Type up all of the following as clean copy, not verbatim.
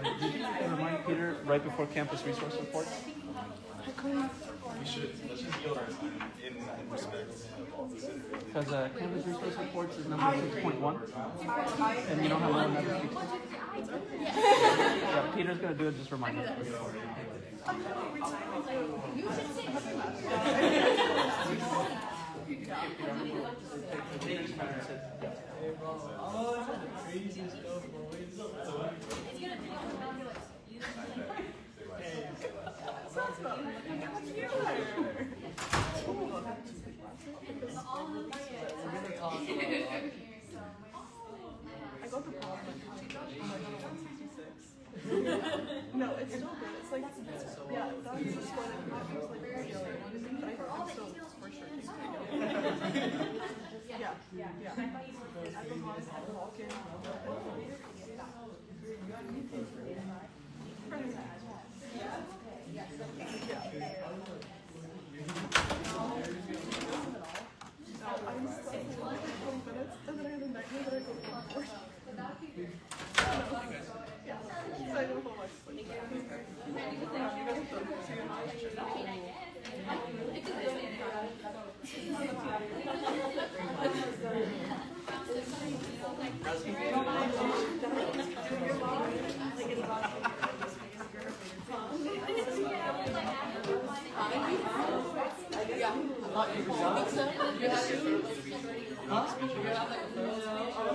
Did you remind Peter right before campus resource reports? We should, let's just yield our time in respect. Because campus resource reports is number 6.1. And you know how no one ever speaks. Yeah, Peter's going to do it, just remind us. I go to prom like I'm like on a 166. No, it's still good. It's like yeah, that's just what it was like UCLA and everything, but I'm still for sure keeping it. Yeah. At the mom at Vulcan. I'm stuck for like 20 minutes and then I have a nightmare that I go to work. Yeah. So I don't know much sleep. You guys have to see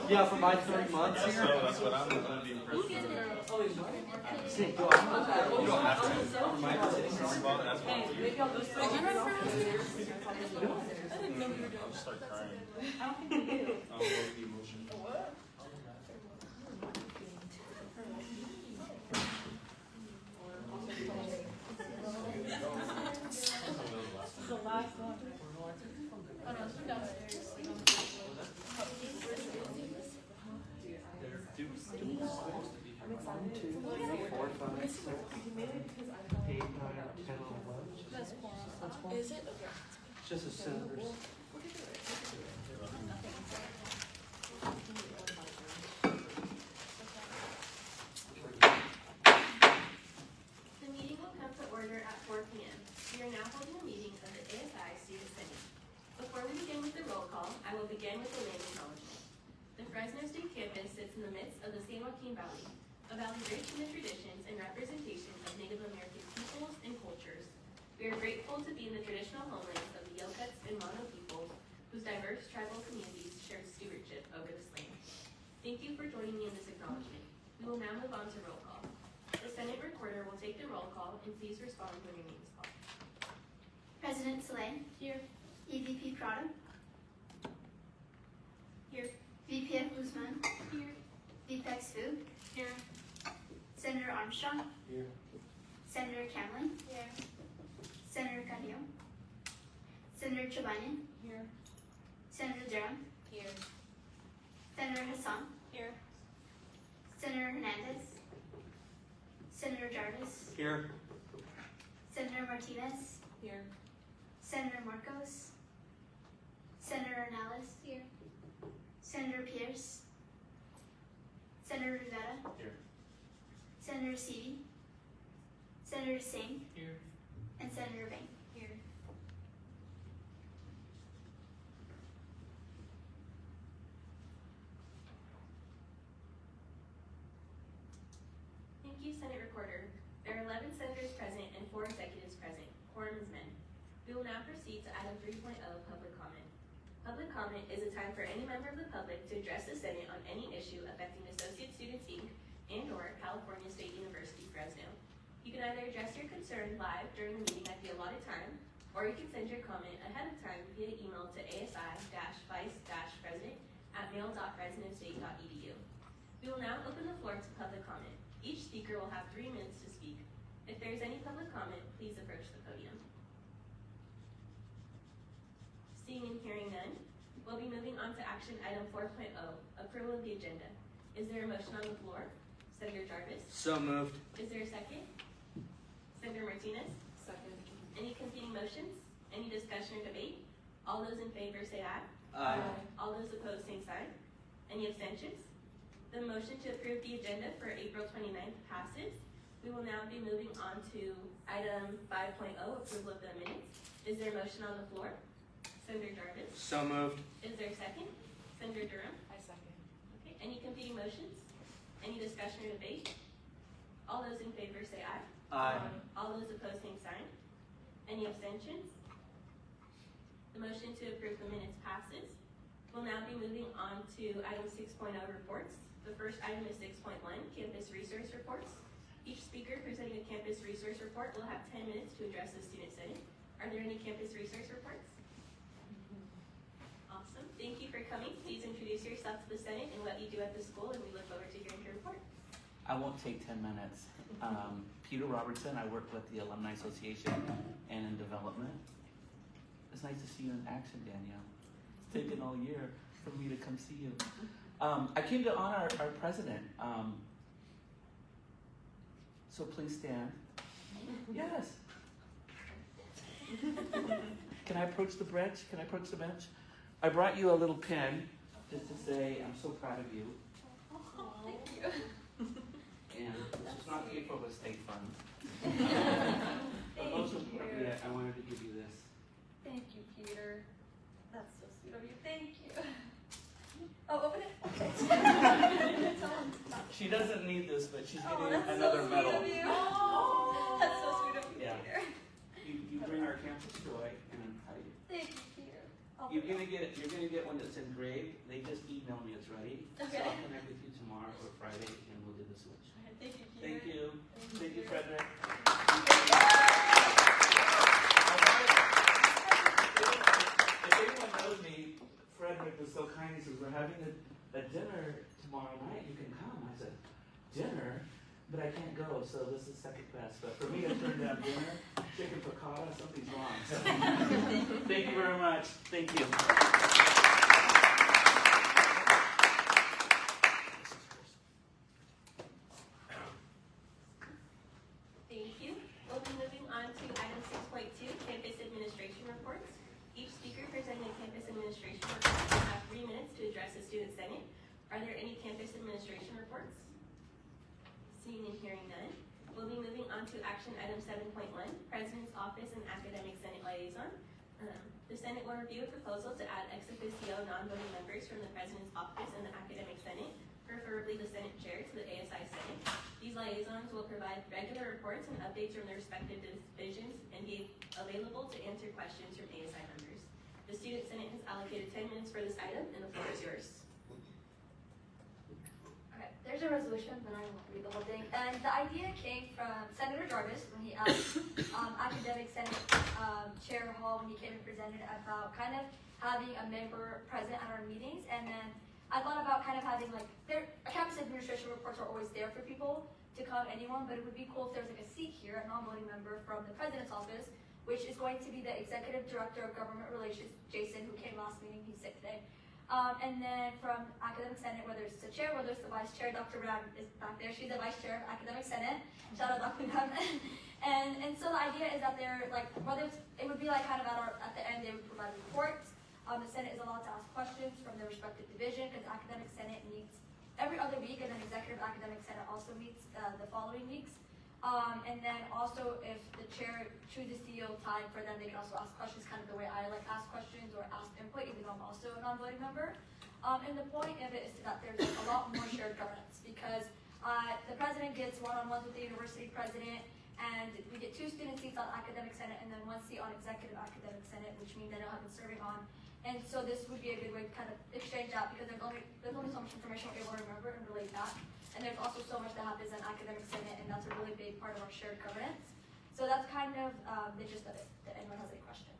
Yeah, for my 3 months here. So that's what I'm going to be impressed. Sick, go You don't have to. Well, that's what I'm doing. I'll start crying. I'll go with the emotion. Is it? Okay. Just a senators. The meeting will come to order at 4 p.m. We are now holding a meeting of the ASI Student Senate. Before we begin with the roll call, I will begin with the land acknowledgement. The Fresno State campus sits in the midst of the San Joaquin Valley, a valley rich in the traditions and representation of Native American peoples and cultures. We are grateful to be in the traditional homelands of the Yokuts and Mono peoples, whose diverse tribal communities share stewardship over this land. Thank you for joining me in this acknowledgement. We will now move on to roll call. The Senate recorder will take the roll call and please respond when your name is called. President Saleh. Here. EVP Prado. Here. VPF Guzman. Here. VPEX Fu. Here. Senator Armstrong. Here. Senator Camlin. Here. Senator Carrillo. Senator Chobanian. Here. Senator Durham. Here. Senator Hassan. Here. Senator Hernandez. Senator Jarvis. Here. Senator Martinez. Here. Senator Marcos. Senator Nales. Here. Senator Pierce. Senator Rivera. Here. Senator Seavey. Senator Singh. Here. And Senator Bain. Here. Thank you, Senate Recorder. There are 11 senators present and 4 executives present. Quorum is men. We will now proceed to item 3.0, public comment. Public comment is a time for any member of the public to address the Senate on any issue affecting Associate Students, Inc. and/or California State University, Fresno. You can either address your concern live during the meeting at the allotted time, or you can send your comment ahead of time via email to asi-vice-president@mail.fresnostate.edu. We will now open the floor to public comment. Each speaker will have 3 minutes to speak. If there is any public comment, please approach the podium. Seeing and hearing none, we'll be moving on to action item 4.0, approval of the agenda. Is there a motion on the floor? Senator Jarvis? So moved. Is there a second? Senator Martinez? Second. Any competing motions? Any discussion or debate? All those in favor say aye. Aye. All those opposed, same sign. Any abstentions? The motion to approve the agenda for April 29th passes. We will now be moving on to item 5.0, approval of the minutes. Is there a motion on the floor? Senator Jarvis. So moved. Is there a second? Senator Durham. I second. Okay, any competing motions? Any discussion or debate? All those in favor say aye. Aye. All those opposed, same sign. Any abstentions? The motion to approve the minutes passes. We'll now be moving on to item 6.0 reports. The first item is 6.1, campus resource reports. Each speaker presenting a campus resource report will have 10 minutes to address the student senate. Are there any campus resource reports? Awesome. Thank you for coming. Please introduce yourself to the senate and what you do at the school, and we look forward to hearing your report. I won't take 10 minutes. Peter Robertson, I work with the Alumni Association and in development. It's nice to see you in action, Danielle. It's taken all year for me to come see you. I came to honor our president. So please stand. Yes. Can I approach the bench? Can I approach the bench? I brought you a little pin just to say I'm so proud of you. Thank you. And this is not paid for with state funds. But Thank most you. importantly, I wanted to give you this. Thank you, Peter. That's so sweet of you. Thank you. Oh, open it. She doesn't need this, but she's Oh, getting that's another so sweet medal. of you. Oh, that's so sweet of you, Yeah. Peter. You bring our campus joy, and I'm proud of you. Thank you, Peter. Oh, You're gonna get one that's engraved. They just emailed me it's ready. Okay. So I'll connect with you tomorrow or Friday, and we'll do the switch. Thank you, Peter. Thank you. Thank you, Frederick. If anyone knows me, Frederick was so kind. He says, "We're having a dinner tomorrow night. You can come." I said, "Dinner? But I can't go, so this is second best." But for me, I turned down dinner, chicken piccata, something's wrong. So, thank you very much. Thank you. Thank you. We'll be moving on to item 6.2, campus administration reports. Each speaker presenting a campus administration report will have 3 minutes to address the student senate. Are there any campus administration reports? Seeing and hearing none. We'll be moving on to action item 7.1, President's Office and Academic Senate Liaison. The Senate will review a proposal to add ex officio non-voting members from the President's Office and the Academic Senate, preferably the Senate Chair, to the ASI Senate. These liaisons will provide regular reports and updates from their respective divisions and be available to answer questions from ASI members. The Student Senate has allocated 10 minutes for this item, and the floor is yours. Okay, there's a resolution, but I won't read the whole thing. And the idea came from Senator Jarvis when he asked Academic Senate Chair Hall when he came and presented about kind of having a member present at our meetings. And then I thought about kind of having like, campus administration reports are always there for people to come, anyone, but it would be cool if there was like a seat here, a non-voting member from the President's Office, which is going to be the Executive Director of Government Relations, Jason, who came last meeting, he's sick today. And then from Academic Senate, whether it's the chair, whether it's the vice chair, Dr. Ram is back there. She's the vice chair of Academic Senate. Shout out Dr. Ram. and so the idea is that they're like, whether it's, it would be like kind of at the end, they would provide reports. The Senate is allowed to ask questions from their respective division because Academic Senate meets every other week, and then Executive Academic Senate also meets the following weeks. And then also if the chair chooses to yield time for them, they can also ask questions kind of the way I like ask questions or ask input, even though I'm also a non-voting member. And the point of it is that there's a lot more shared governance because the president gets one-on-ones with the university president, and we get 2 student seats on Academic Senate and then 1 seat on Executive Academic Senate, which means that I'll have been serving on. And so this would be a good way to kind of exchange that because there's only so much information we're able to remember and relate that. And there's also so much that happens in Academic Senate, and that's a really big part of our shared governance. So that's kind of the gist of it. If anyone has any questions.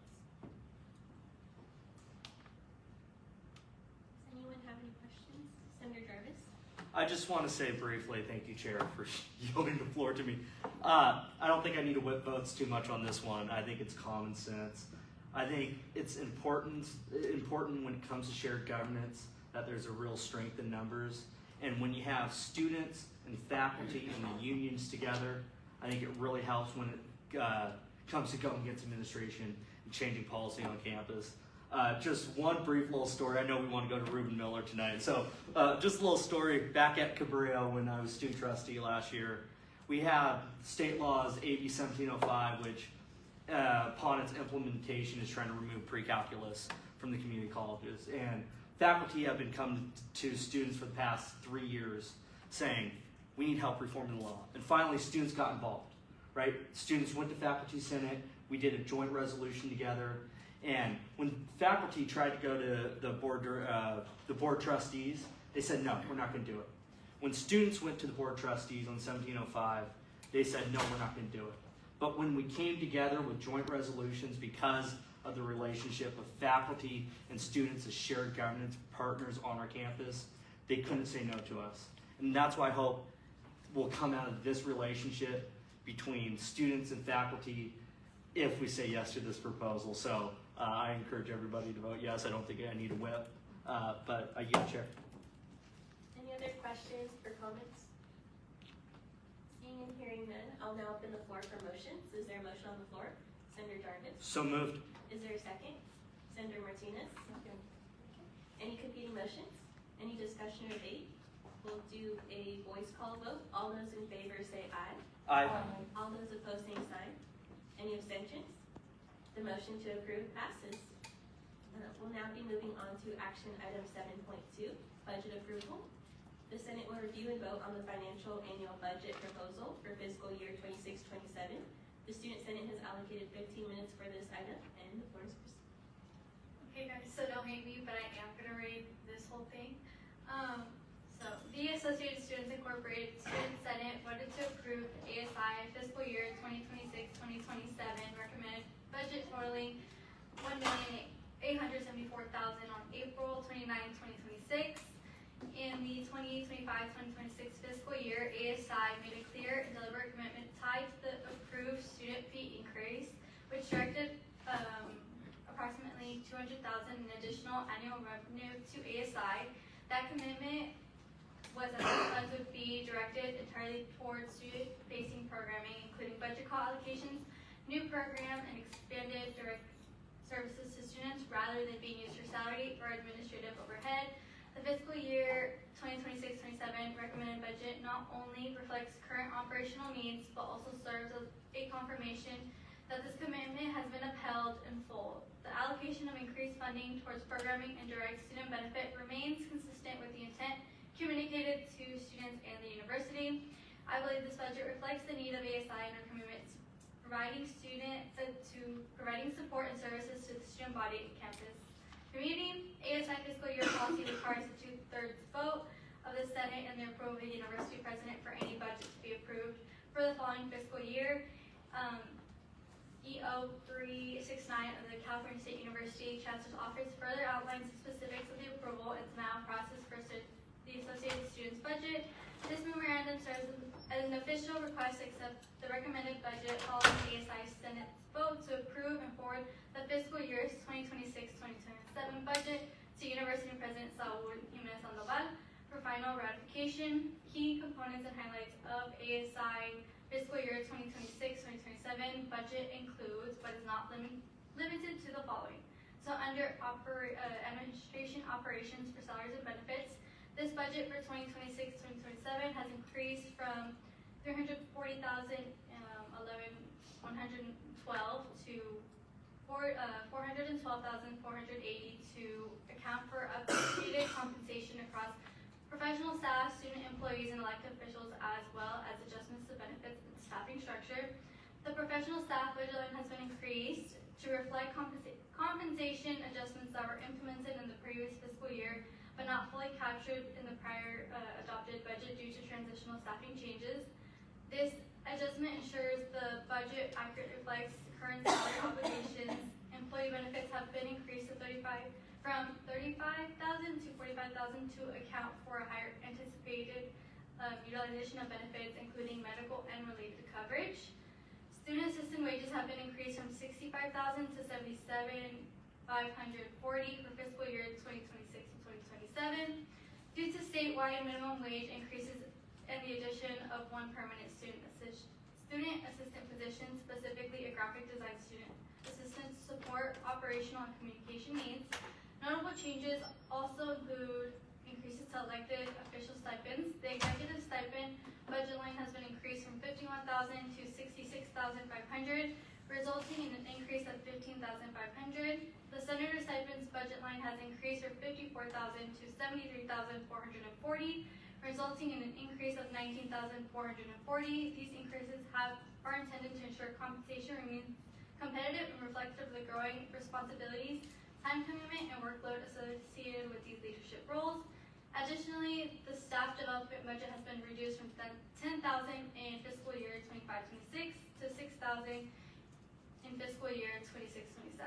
Does anyone have any questions? Senator Jarvis? I just want to say briefly, thank you, Chair, for yielding the floor to me. I don't think I need to whip votes too much on this one. I think it's common sense. I think it's important when it comes to shared governance that there's a real strength in numbers. And when you have students and faculty and the unions together, I think it really helps when it comes to going against administration and changing policy on campus. Just one brief little story. I know we want to go to Reuben Miller tonight. So just a little story. Back at Cabrillo when I was student trustee last year, we have state laws AB 1705, which upon its implementation is trying to remove pre-calculus from the community colleges. And faculty have been coming to students for the past 3 years saying, we need help reforming the law. And finally, students got involved, right? Students went to faculty senate. We did a joint resolution together. And when faculty tried to go to the board trustees, they said, no, we're not going to do it. When students went to the board trustees on 1705, they said, no, we're not going to do it. But when we came together with joint resolutions because of the relationship of faculty and students as shared governance partners on our campus, they couldn't say no to us. And that's why I hope will come out of this relationship between students and faculty if we say yes to this proposal. So I encourage everybody to vote yes. I don't think I need a whip, but I yield, Chair. Any other questions or comments? Seeing and hearing none, I'll now open the floor for motions. Is there a motion on the floor? Senator Jarvis? So moved. Is there a second? Senator Martinez? Any competing motions? Any discussion or debate? We'll do a voice call vote. All those in favor say aye. Aye. All those opposed, same sign. Any abstentions? The motion to approve passes. We'll now be moving on to action item 7.2, budget approval. The Senate will review and vote on the financial annual budget proposal for fiscal year 26-27. The Student Senate has allocated 15 minutes for this item, and the floor is yours. Okay guys, so don't hate me, but I am gonna read this whole thing. So the Associated Students Incorporated Student Senate voted to approve the ASI fiscal year 2026-2027 recommended budget totaling $1,874,000 on April 29, 2026. In the 2025-2026 fiscal year, ASI made a clear and deliberate commitment tied to the approved student fee increase, which directed approximately $200,000 in additional annual revenue to ASI. That commitment was that the funds would be directed entirely towards student-facing programming, including budget call allocations, new program, and expanded direct services to students rather than being used for salary or administrative overhead. The fiscal year 2026-27 recommended budget not only reflects current operational needs, but also serves as a confirmation that this commitment has been upheld in full. The allocation of increased funding towards programming and direct student benefit remains consistent with the intent communicated to students and the university. I believe this budget reflects the need of ASI and our commitment to providing support and services to the student body and campus community. ASI fiscal year policy requires a 2/3 vote of the Senate and the approval of the university president for any budget to be approved for the following fiscal year. EO 369 of the California State University Chancellor's Office further outlines the specifics of the approval and now process for the Associated Students budget. This memorandum serves as an official request to accept the recommended budget following the ASI Senate's vote to approve and forward the fiscal year's 2026-2027 budget to University President Saul Jimenez Sandoval for final ratification. Key components and highlights of ASI fiscal year 2026-2027 budget includes, but is not limited to the following. So under administration operations for salaries and benefits, this budget for 2026-2027 has increased from $340,112 to $412,480 to account for updated compensation across professional staff, student employees, and elected officials, as well as adjustments to benefits and staffing structure. The professional staff budget line has been increased to reflect compensation adjustments that were implemented in the previous fiscal year, but not fully captured in the prior adopted budget due to transitional staffing changes. This adjustment ensures the budget accurately reflects current salary obligations. Employee benefits have been increased to from $35,000 to $45,000 to account for a higher anticipated utilization of benefits, including medical and related coverage. Student assistant wages have been increased from $65,000 to $77,540 for fiscal year 2026 to 2027 due to statewide minimum wage increases and the addition of one permanent student assistant position, specifically a graphic design student. assistance to support operational and communication needs. Notable changes also include increases to elected official stipends. The executive stipend budget line has been increased from $51,000 to $66,500, resulting in an increase of $15,500. The senator stipends budget line has increased from $54,000 to $73,440, resulting in an increase of $19,440. These increases are intended to ensure compensation remains competitive and reflective of the growing responsibilities, time commitment, and workload associated with these leadership roles. Additionally, the staff development budget has been reduced from $10,000 in fiscal year 25-26 to $6,000 in fiscal year 26-27.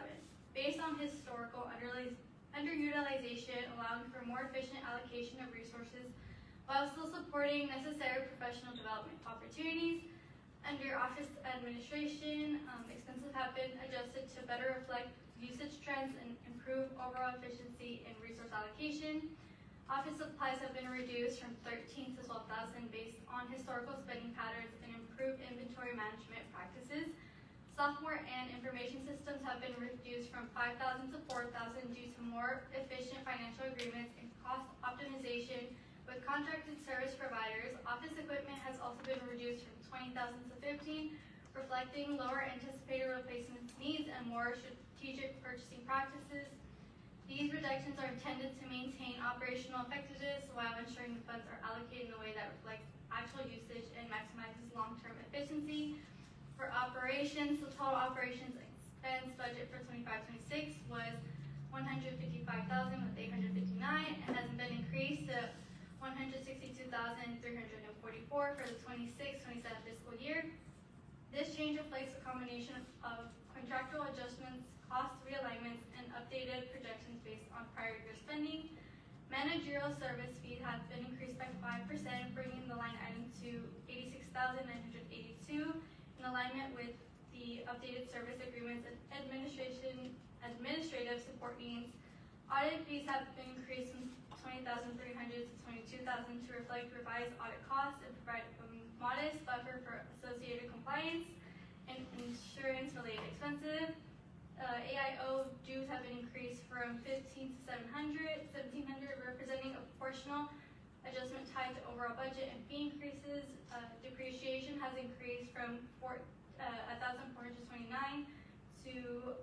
Based on historical underutilization, allowing for more efficient allocation of resources while still supporting necessary professional development opportunities. Under office administration, expenses have been adjusted to better reflect usage trends and improve overall efficiency in resource allocation. Office supplies have been reduced from $13,000 to $12,000 based on historical spending patterns and improved inventory management practices. Software and information systems have been reduced from $5,000 to $4,000 due to more efficient financial agreements and cost optimization with contracted service providers. Office equipment has also been reduced from $20,000 to $15,000, reflecting lower anticipated replacement needs and more strategic purchasing practices. These reductions are intended to maintain operational effectiveness while ensuring the funds are allocated in a way that reflects actual usage and maximizes long-term efficiency. For operations, the total operations expense budget for 25-26 was $155,859 and has been increased to $162,344 for the 26-27 fiscal year. This change reflects a combination of contractual adjustments, cost realignments, and updated projections based on prior year spending. Managerial service fees have been increased by 5%, bringing the line item to $86,982 in alignment with the updated service agreements and administrative support needs. Audit fees have been increased from $20,300 to $22,000 to reflect revised audit costs and provide a modest buffer for associated compliance and insurance-related expenses. AIO dues have been increased from $1,500 to $1,700, representing a proportional adjustment tied to overall budget and fee increases. Depreciation has increased from $1,429 to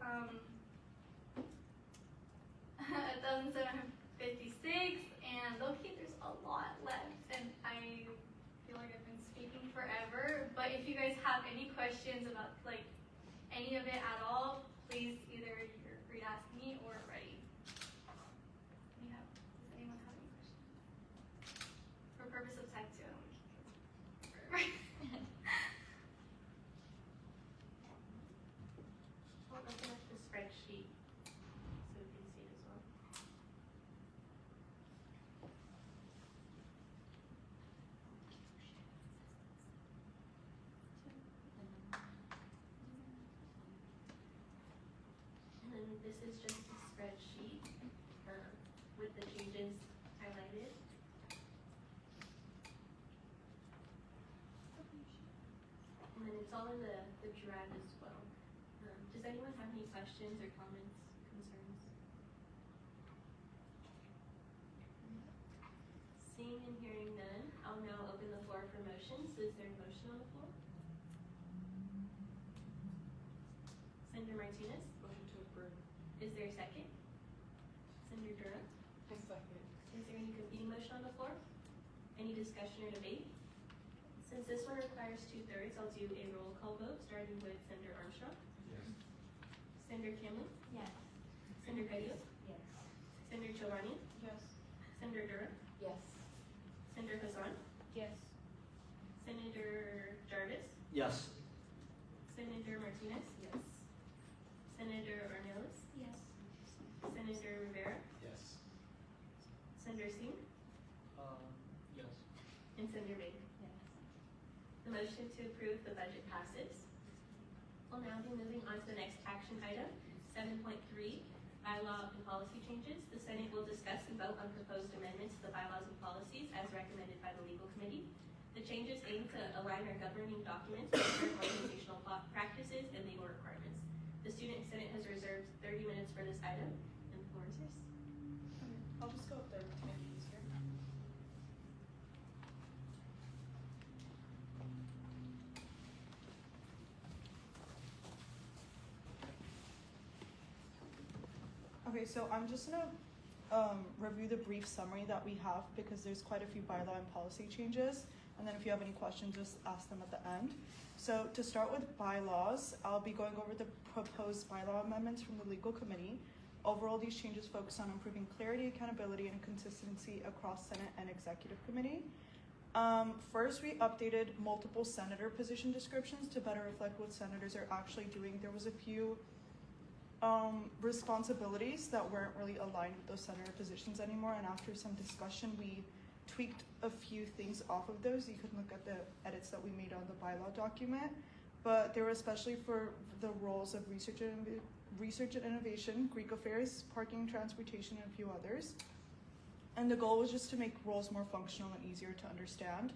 $1,756, and low-key there's a lot left, and I feel like I've been speaking forever, but if you guys have any questions about like any of it at all, please either you're free to ask me or Reddy. Does anyone have any questions? For purpose of time too, I don't want to keep it forever. I'll open up the spreadsheet so we can see it as well. And then this is just a spreadsheet with the changes highlighted. And then it's all in the drive as well. Does anyone have any questions or comments, concerns? Seeing and hearing none, I'll now open the floor for motions. Is there a motion on the floor? Senator Martinez? Motion to approve. Is there a second? Senator Durham? I second. Is there any competing motion on the floor? Any discussion or debate? Since this one requires 2/3, I'll do a roll call vote, starting with Senator Armstrong. Yes. Senator Cameron? Yes. Senator Petio? Yes. Senator Chilrani? Yes. Senator Durham? Yes. Senator Hassan? Yes. Senator Jarvis? Yes. Senator Martinez? Yes. Senator Ornelas? Yes. Senator Rivera? Yes. Senator Singh? Yes. And Senator Baker? Yes. The motion to approve the budget passes. We'll now be moving on to the next action item, 7.3, bylaw and policy changes. The Senate will discuss and vote on proposed amendments to the bylaws and policies as recommended by the legal committee. The changes aim to align our governing documents with current organizational practices and legal requirements. The Student Senate has reserved 30 minutes for this item, and the floor is yours. I'll just go up there to make it easier. Okay, so I'm just gonna review the brief summary that we have because there's quite a few bylaw and policy changes. And then if you have any questions, just ask them at the end. So to start with bylaws, I'll be going over the proposed bylaw amendments from the legal committee. Overall, these changes focus on improving clarity, accountability, and consistency across Senate and Executive Committee. First, we updated multiple senator position descriptions to better reflect what senators are actually doing. There was a few responsibilities that weren't really aligned with those senator positions anymore, and after some discussion, we tweaked a few things off of those. You can look at the edits that we made on the bylaw document, but they were especially for the roles of research and innovation, Greek affairs, parking and transportation, and a few others. And the goal was just to make roles more functional and easier to understand.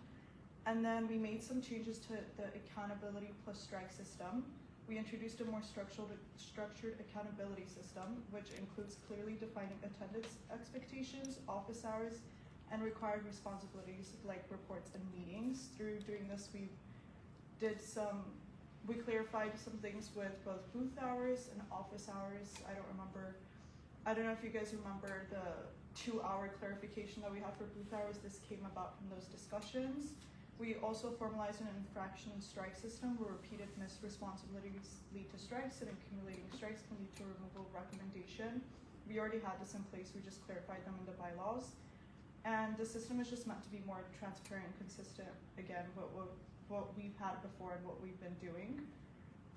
And then we made some changes to the accountability plus strike system. We introduced a more structured accountability system, which includes clearly defining attendance expectations, office hours, and required responsibilities like reports and meetings. Through doing this, we clarified some things with both booth hours and office hours. I don't know if you guys remember the 2-hour clarification that we had for booth hours. This came about from those discussions. We also formalized an infraction and strike system where repeated missed responsibilities lead to strikes and accumulating strikes can lead to a removal recommendation. We already had this in place, we just clarified them in the bylaws. And the system is just meant to be more transparent and consistent, again, what we've had before and what we've been doing.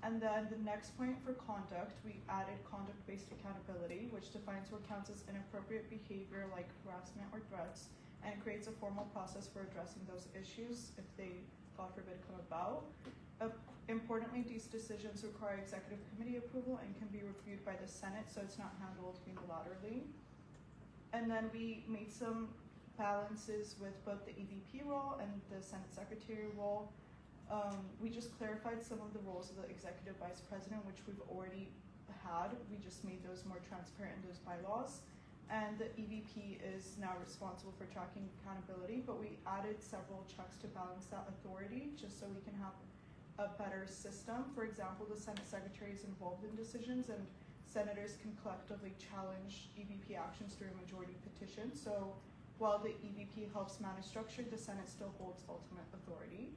And then the next point for conduct, we added conduct-based accountability, which defines what counts as inappropriate behavior like harassment or threats, and creates a formal process for addressing those issues if they, God forbid, come about. Importantly, these decisions require executive committee approval and can be reviewed by the Senate, so it's not handled unilaterally. And then we made some balances with both the EVP role and the Senate Secretary role. We just clarified some of the roles of the Executive Vice President, which we've already had. We just made those more transparent in those bylaws. And the EVP is now responsible for tracking accountability, but we added several checks to balance that authority just so we can have a better system. For example, the Senate Secretary is involved in decisions and senators can collectively challenge EVP actions through a majority petition. So while the EVP helps manage structure, the Senate still holds ultimate authority.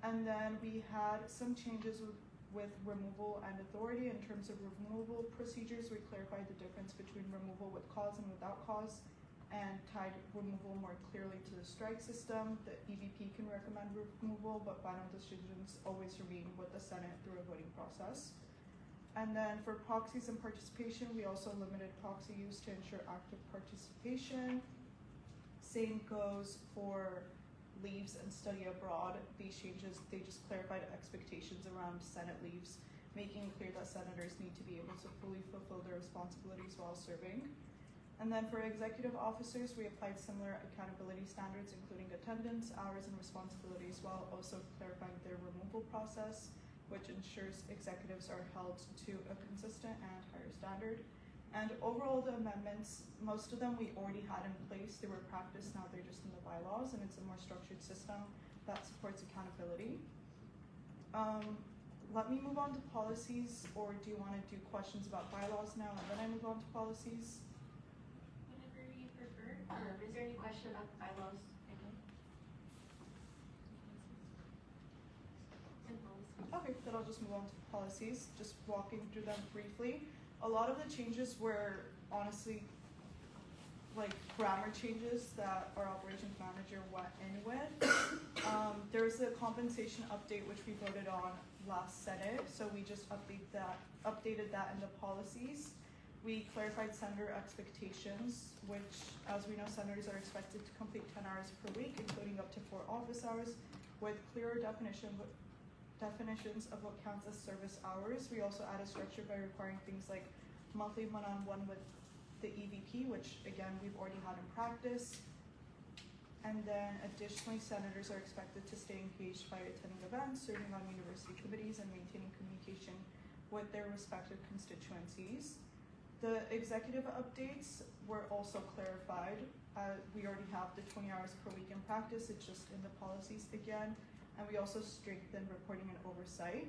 And then we had some changes with removal and authority. In terms of removal procedures, we clarified the difference between removal with cause and without cause and tied removal more clearly to the strike system. The EVP can recommend removal, but final decisions always remain with the Senate through a voting process. And then for proxies and participation, we also limited proxy use to ensure active participation. Same goes for leaves and study abroad. These changes, they just clarified expectations around Senate leaves, making it clear that senators need to be able to fully fulfill their responsibilities while serving. And then for executive officers, we applied similar accountability standards, including attendance, hours, and responsibilities, while also clarifying their removal process, which ensures executives are held to a consistent and higher standard. And overall, the amendments, most of them we already had in place. They were practiced, now they're just in the bylaws, and it's a more structured system that supports accountability. Let me move on to policies, or do you want to do questions about bylaws now, and then I move on to policies? Whatever you prefer. Is there any question about the bylaws? Okay, then I'll just move on to policies, just walking through them briefly. A lot of the changes were honestly like grammar changes that our operations manager went in with. There's a compensation update which we voted on last Senate, so we just updated that in the policies. We clarified senator expectations, which, as we know, senators are expected to complete 10 hours per week, including up to 4 office hours, with clearer definitions of what counts as service hours. We also added structure by requiring things like monthly one-on-one with the EVP, which again, we've already had in practice. And then additionally, senators are expected to stay engaged by attending events, serving on university committees, and maintaining communication with their respective constituencies. The executive updates were also clarified. We already have the 20 hours per week in practice, it's just in the policies again. And we also strengthened reporting and oversight.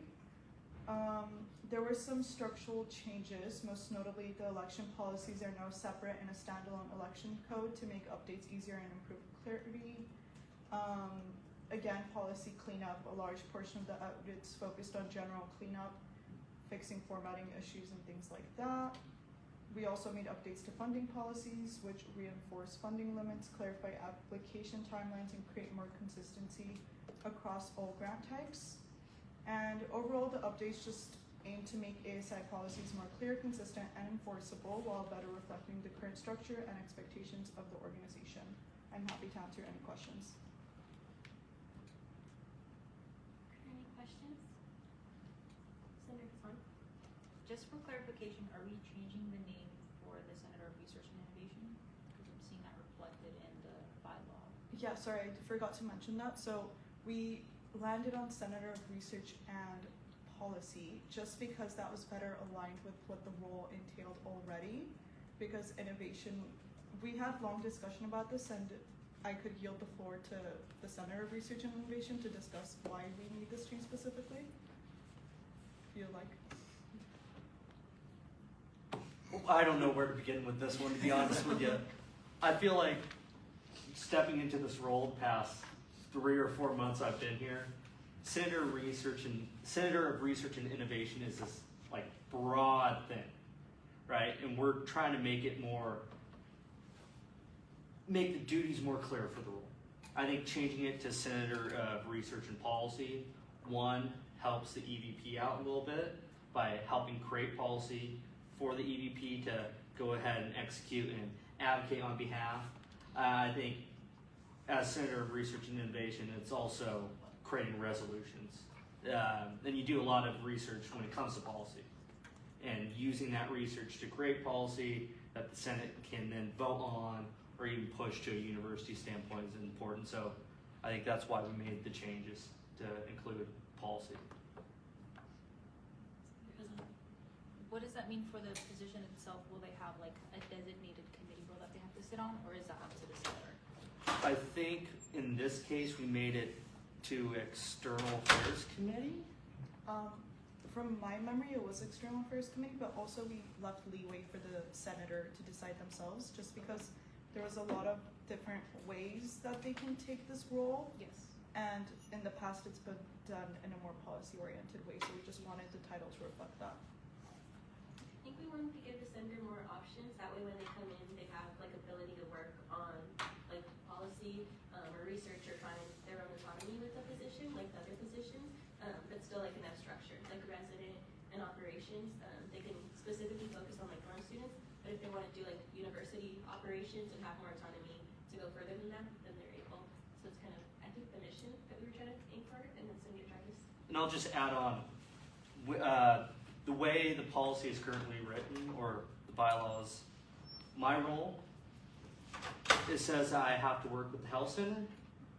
There were some structural changes, most notably the election policies are now separate in a standalone election code to make updates easier and improve clarity. Again, policy cleanup, a large portion of the updates focused on general cleanup, fixing formatting issues and things like that. We also made updates to funding policies, which reinforce funding limits, clarify application timelines, and create more consistency across all grant types. And overall, the updates just aim to make ASI policies more clear, consistent, and enforceable while better reflecting the current structure and expectations of the organization. I'm happy to answer any questions. Any questions? Senator Hassan? Just for clarification, are we changing the name for the Center of Research and Innovation? Because I'm seeing that reflected in the bylaw. Yeah, sorry, I forgot to mention that. So we landed on Center of Research and Policy just because that was better aligned with what the role entailed already. Because innovation, we had long discussion about this, and I could yield the floor to the Center of Research and Innovation to discuss why we need this change specifically. If you like. I don't know where to begin with this one, to be honest with you. I feel like stepping into this role the past 3 or 4 months I've been here, Center of Research and Innovation is this like broad thing, right? And we're trying to make the duties more clear for the role. I think changing it to Center of Research and Policy, one, helps the EVP out a little bit by helping create policy for the EVP to go ahead and execute and advocate on behalf. I think as Center of Research and Innovation, it's also creating resolutions. And you do a lot of research when it comes to policy. And using that research to create policy that the Senate can then vote on or even push to a university standpoint is important. So I think that's why we made the changes to include policy. What does that mean for the position itself? Will they have like a designated committee role that they have to sit on, or is that up to the senator? I think in this case we made it to External Affairs Committee. From my memory, it was External Affairs Committee, but also we left leeway for the senator to decide themselves, just because there was a lot of different ways that they can take this role. Yes. And in the past, it's been done in a more policy-oriented way, so we just wanted the title to reflect that. I think we wanted to give the senator more options. That way when they come in, they have like ability to work on like policy or research or find their own autonomy with the position, like the other positions, but still like in that structure, like resident and operations. They can specifically focus on like foreign students, but if they want to do like university operations and have more autonomy to go further than that, then they're able. So it's kind of, I think, the mission that we were trying to aim for, and then Senator Jarvis. And I'll just add on, the way the policy is currently written, or the bylaws, my role, it says I have to work with the health center,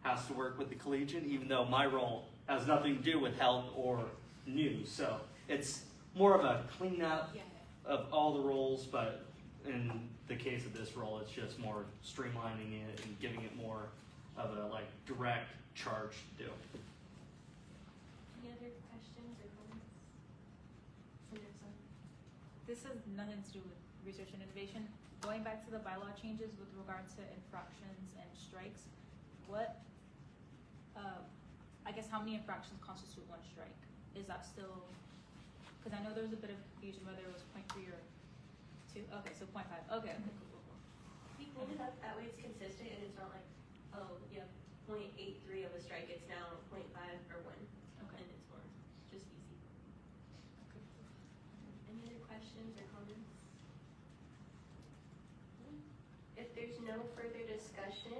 has to work with the collegian, even though my role has nothing to do with health or news. So it's more of a cleanup of all the roles, but in the case of this role, it's just more streamlining it and giving it more of a like direct charge to do. Any other questions or comments? Senator Son? This has nothing to do with research and innovation. Going back to the bylaw changes with regards to infractions and strikes, what, I guess how many infractions constitute one strike? Is that still, because I know there was a bit of confusion whether it was 0.3 or 2. Okay, so 0.5. Okay, cool. We cleaned it up, that way it's consistent and it's not like, oh, you have 0.83 of a strike, it's now 0.5 or 1. Okay. And it's more, just easy. Any other questions or comments? If there's no further discussion,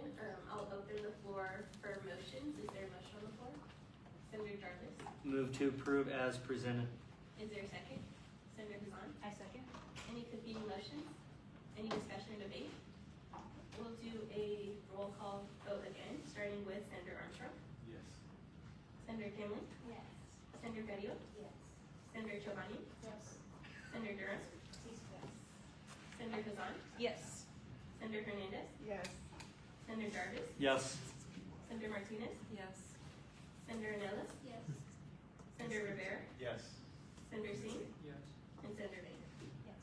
I'll open the floor for motions. Is there a motion on the floor? Senator Jarvis? Move to approve as presented. Is there a second? Senator Hassan? I second. Any competing motions? Any discussion or debate? We'll do a roll call vote again, starting with Senator Armstrong, Yes. Senator Kinley, Yes. Senator Guerrero, Yes. Senator Giovanni, Yes. Senator Durham, Senator Kazan, Yes. Senator Hernandez, Yes. Senator Jarvis, Yes. Senator Martinez, Yes. Senator Anellis, Yes. Senator Rivera, Yes. Senator Singh, Yes. and Senator Vega. Yes.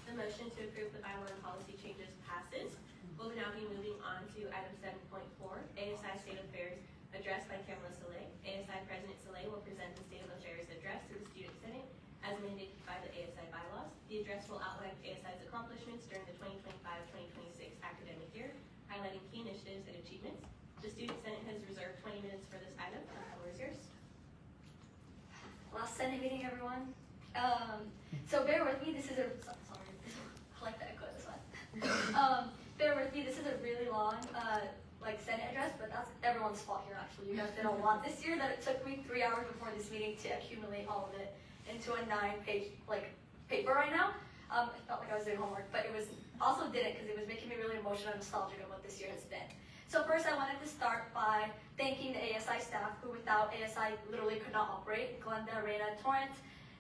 The motion to approve the bylaw and policy changes passes. We'll now be moving on to item 7.4, ASI State Affairs addressed by Kamala Saleh. ASI President Saleh will present the State of Affairs address to the Student Senate as mandated by the ASI bylaws. The address will outline ASI's accomplishments during the 2025-2026 academic year, highlighting key initiatives and achievements. The Student Senate has reserved 20 minutes for this item. The floor is yours. Last Senate meeting, everyone. So bear with me. This is sorry. I like the echo of this one. Bear with me. This is a really long Senate address, but that's everyone's fault here. Actually, you guys did a lot this year. That it took me 3 hours before this meeting to accumulate all of it into a 9-page paper right now. It felt like I was doing homework, but it was also didn't because it was making me really emotional and nostalgic of what this year has been. So first, I wanted to start by thanking the ASI staff, who without ASI literally could not operate. Glenda, Reina, Torrance,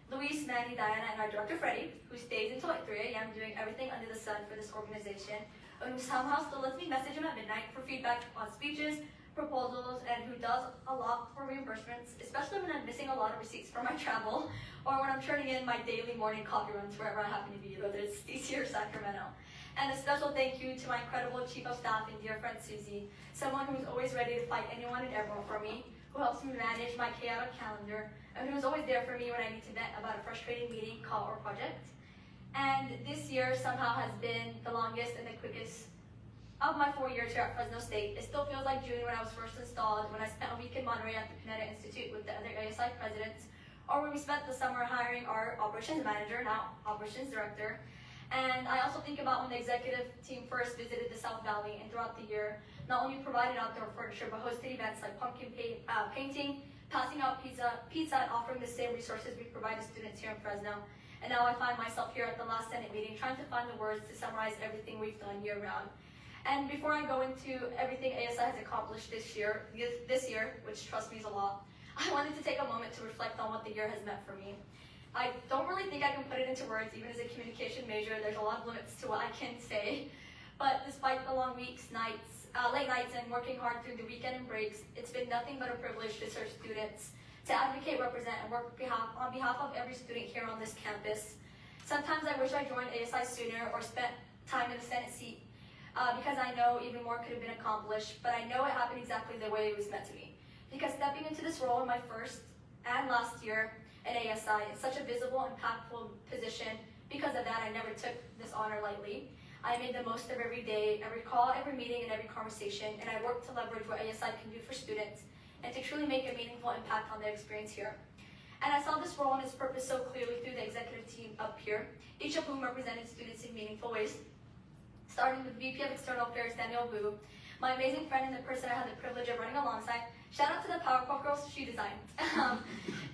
Luis, Manny, Diana, and our director Freddie, who stays until 3 a.m. doing everything under the sun for this organization, and who somehow still lets me message him at midnight for feedback on speeches, proposals, and who does a lot for reimbursements, especially when I'm missing a lot of receipts for my travel, or when I'm turning in my daily morning coffee runs wherever I happen to be, whether it's DC or Sacramento. And a special thank you to my incredible Chief of Staff and dear friend Susie, someone who's always ready to fight anyone and everyone for me, who helps me manage my chaotic calendar, and who's always there for me when I need to vent about a frustrating meeting, call, or project. And this year somehow has been the longest and the quickest of my 4 years here at Fresno State. It still feels like June when I was first installed, when I spent a week in Monterey at the Pineda Institute with the other ASI presidents, or when we spent the summer hiring our operations manager, now operations director. And I also think about when the executive team first visited the South Valley, and throughout the year, not only provided outdoor furniture, but hosted events like pumpkin painting, passing out pizza, and offering the same resources we provide to students here in Fresno. And now I find myself here at the last Senate meeting trying to find the words to summarize everything we've done year-round. And before I go into everything ASI has accomplished this year, which trust me is a lot, I wanted to take a moment to reflect on what the year has meant for me. I don't really think I can put it into words, even as a communication major. There's a lot of limits to what I can say. But despite the long weeks, late nights, and working hard through the weekend and breaks, it's been nothing but a privilege to serve students, to advocate, represent, and work on behalf of every student here on this campus. Sometimes I wish I joined ASI sooner or spent time in the Senate seat, because I know even more could have been accomplished, but I know it happened exactly the way it was meant to be. Because stepping into this role in my first and last year at ASI is such a visible, impactful position. Because of that, I never took this honor lightly. I made the most of every day, every call, every meeting, and every conversation, and I worked to leverage what ASI can do for students and to truly make a meaningful impact on their experience here. And I saw this role and its purpose so clearly through the executive team up here, each of whom represented students in meaningful ways. Starting with VP of External Affairs, Danielle Wu, my amazing friend and the person I had the privilege of running alongside. Shout out to the PowerPoint girls she designed.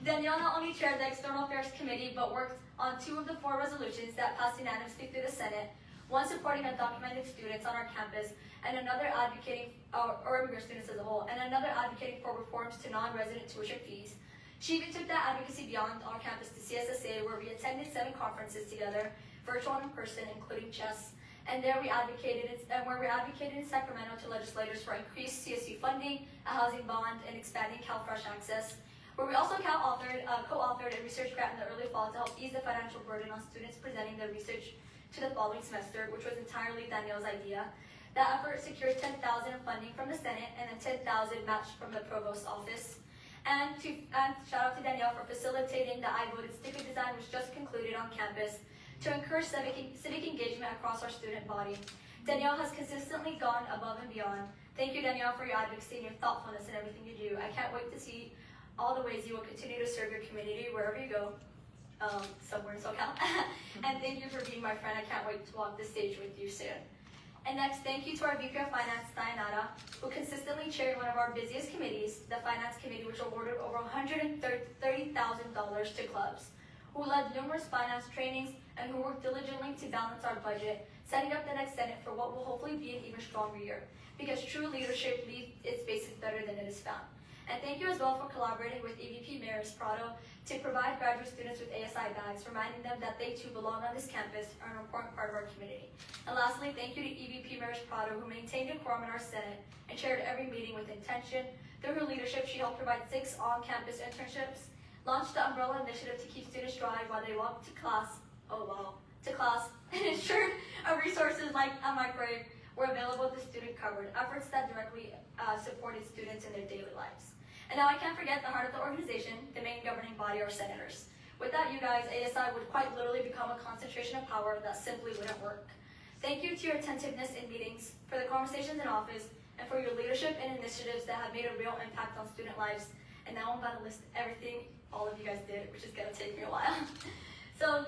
Danielle not only chaired the External Affairs Committee, but worked on 2 of the 4 resolutions that passed unanimously through the Senate, one supporting undocumented students on our campus, and another advocating, or immigrant students as a whole, and another advocating for reforms to non-resident tuition fees. She even took that advocacy beyond our campus to CSSA, where we attended 7 conferences together, virtual and in person, including chess. And there we advocated, where we advocated in Sacramento to legislators for increased CSU funding, a housing bond, and expanding CalFresh access. Where we also co-authored a research grant in the early fall to help ease the financial burden on students presenting their research to the following semester, which was entirely Danielle's idea. That effort secured $10,000 in funding from the Senate and then $10,000 matched from the Provost's office. And shout out to Danielle for facilitating the I Voted sticker design, which just concluded on campus, to encourage civic engagement across our student body. Danielle has consistently gone above and beyond. Thank you, Danielle, for your advocacy and your thoughtfulness in everything you do. I can't wait to see all the ways you will continue to serve your community wherever you go, somewhere in SoCal. And thank you for being my friend. I can't wait to walk the stage with you soon. And next, thank you to our VP of Finance, Dayanara, who consistently chaired one of our busiest committees, the Finance Committee, which awarded over $130,000 to clubs, who led numerous finance trainings, and who worked diligently to balance our budget, setting up the next Senate for what will hopefully be an even stronger year, because true leadership leaves its basis better than it is found. And thank you as well for collaborating with EVP Mayor Prado to provide graduate students with ASI bags, reminding them that they too belong on this campus and are an important part of our community. And lastly, thank you to EVP Mayor Prado, who maintained decorum in our Senate and chaired every meeting with intention. Through her leadership, she helped provide 6 on-campus internships, launched the Umbrella Initiative to keep students dry while they walk to class, and ensured resources like a microwave were available to student covered, efforts that directly supported students in their daily lives. And now I can't forget the heart of the organization, the main governing body, our senators. Without you guys, ASI would quite literally become a concentration of power that simply wouldn't work. Thank you to your attentiveness in meetings, for the conversations in office, and for your leadership and initiatives that have made a real impact on student lives. And now I'm about to list everything all of you guys did, which is gonna take me a while. So,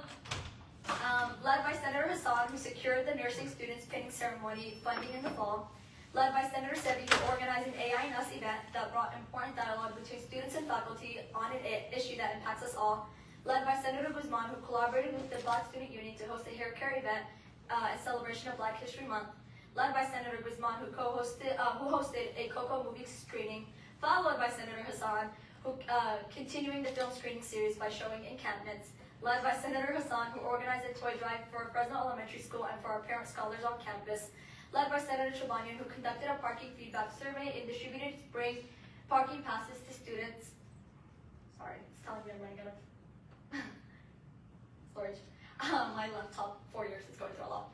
led by Senator Hassan, who secured the nursing students pinning ceremony funding in the fall. Led by Senator Sevi, who organized an AI and Us event that brought important dialogue between students and faculty on an issue that impacts us all. Led by Senator Guzman, who collaborated with the Black Student Union to host a hair care event in celebration of Black History Month. Led by Senator Guzman, who hosted a Coco movie screening, followed by Senator Hassan, who continuing the film screening series by showing encampments. Led by Senator Hassan, who organized a toy drive for Fresno Elementary School and for our parent scholars on campus. Led by Senator Chobanian, who conducted a parking feedback survey and distributed spring parking passes to students. Sorry, it's telling me I'm running out of storage. My laptop, 4 years, it's going through a lot.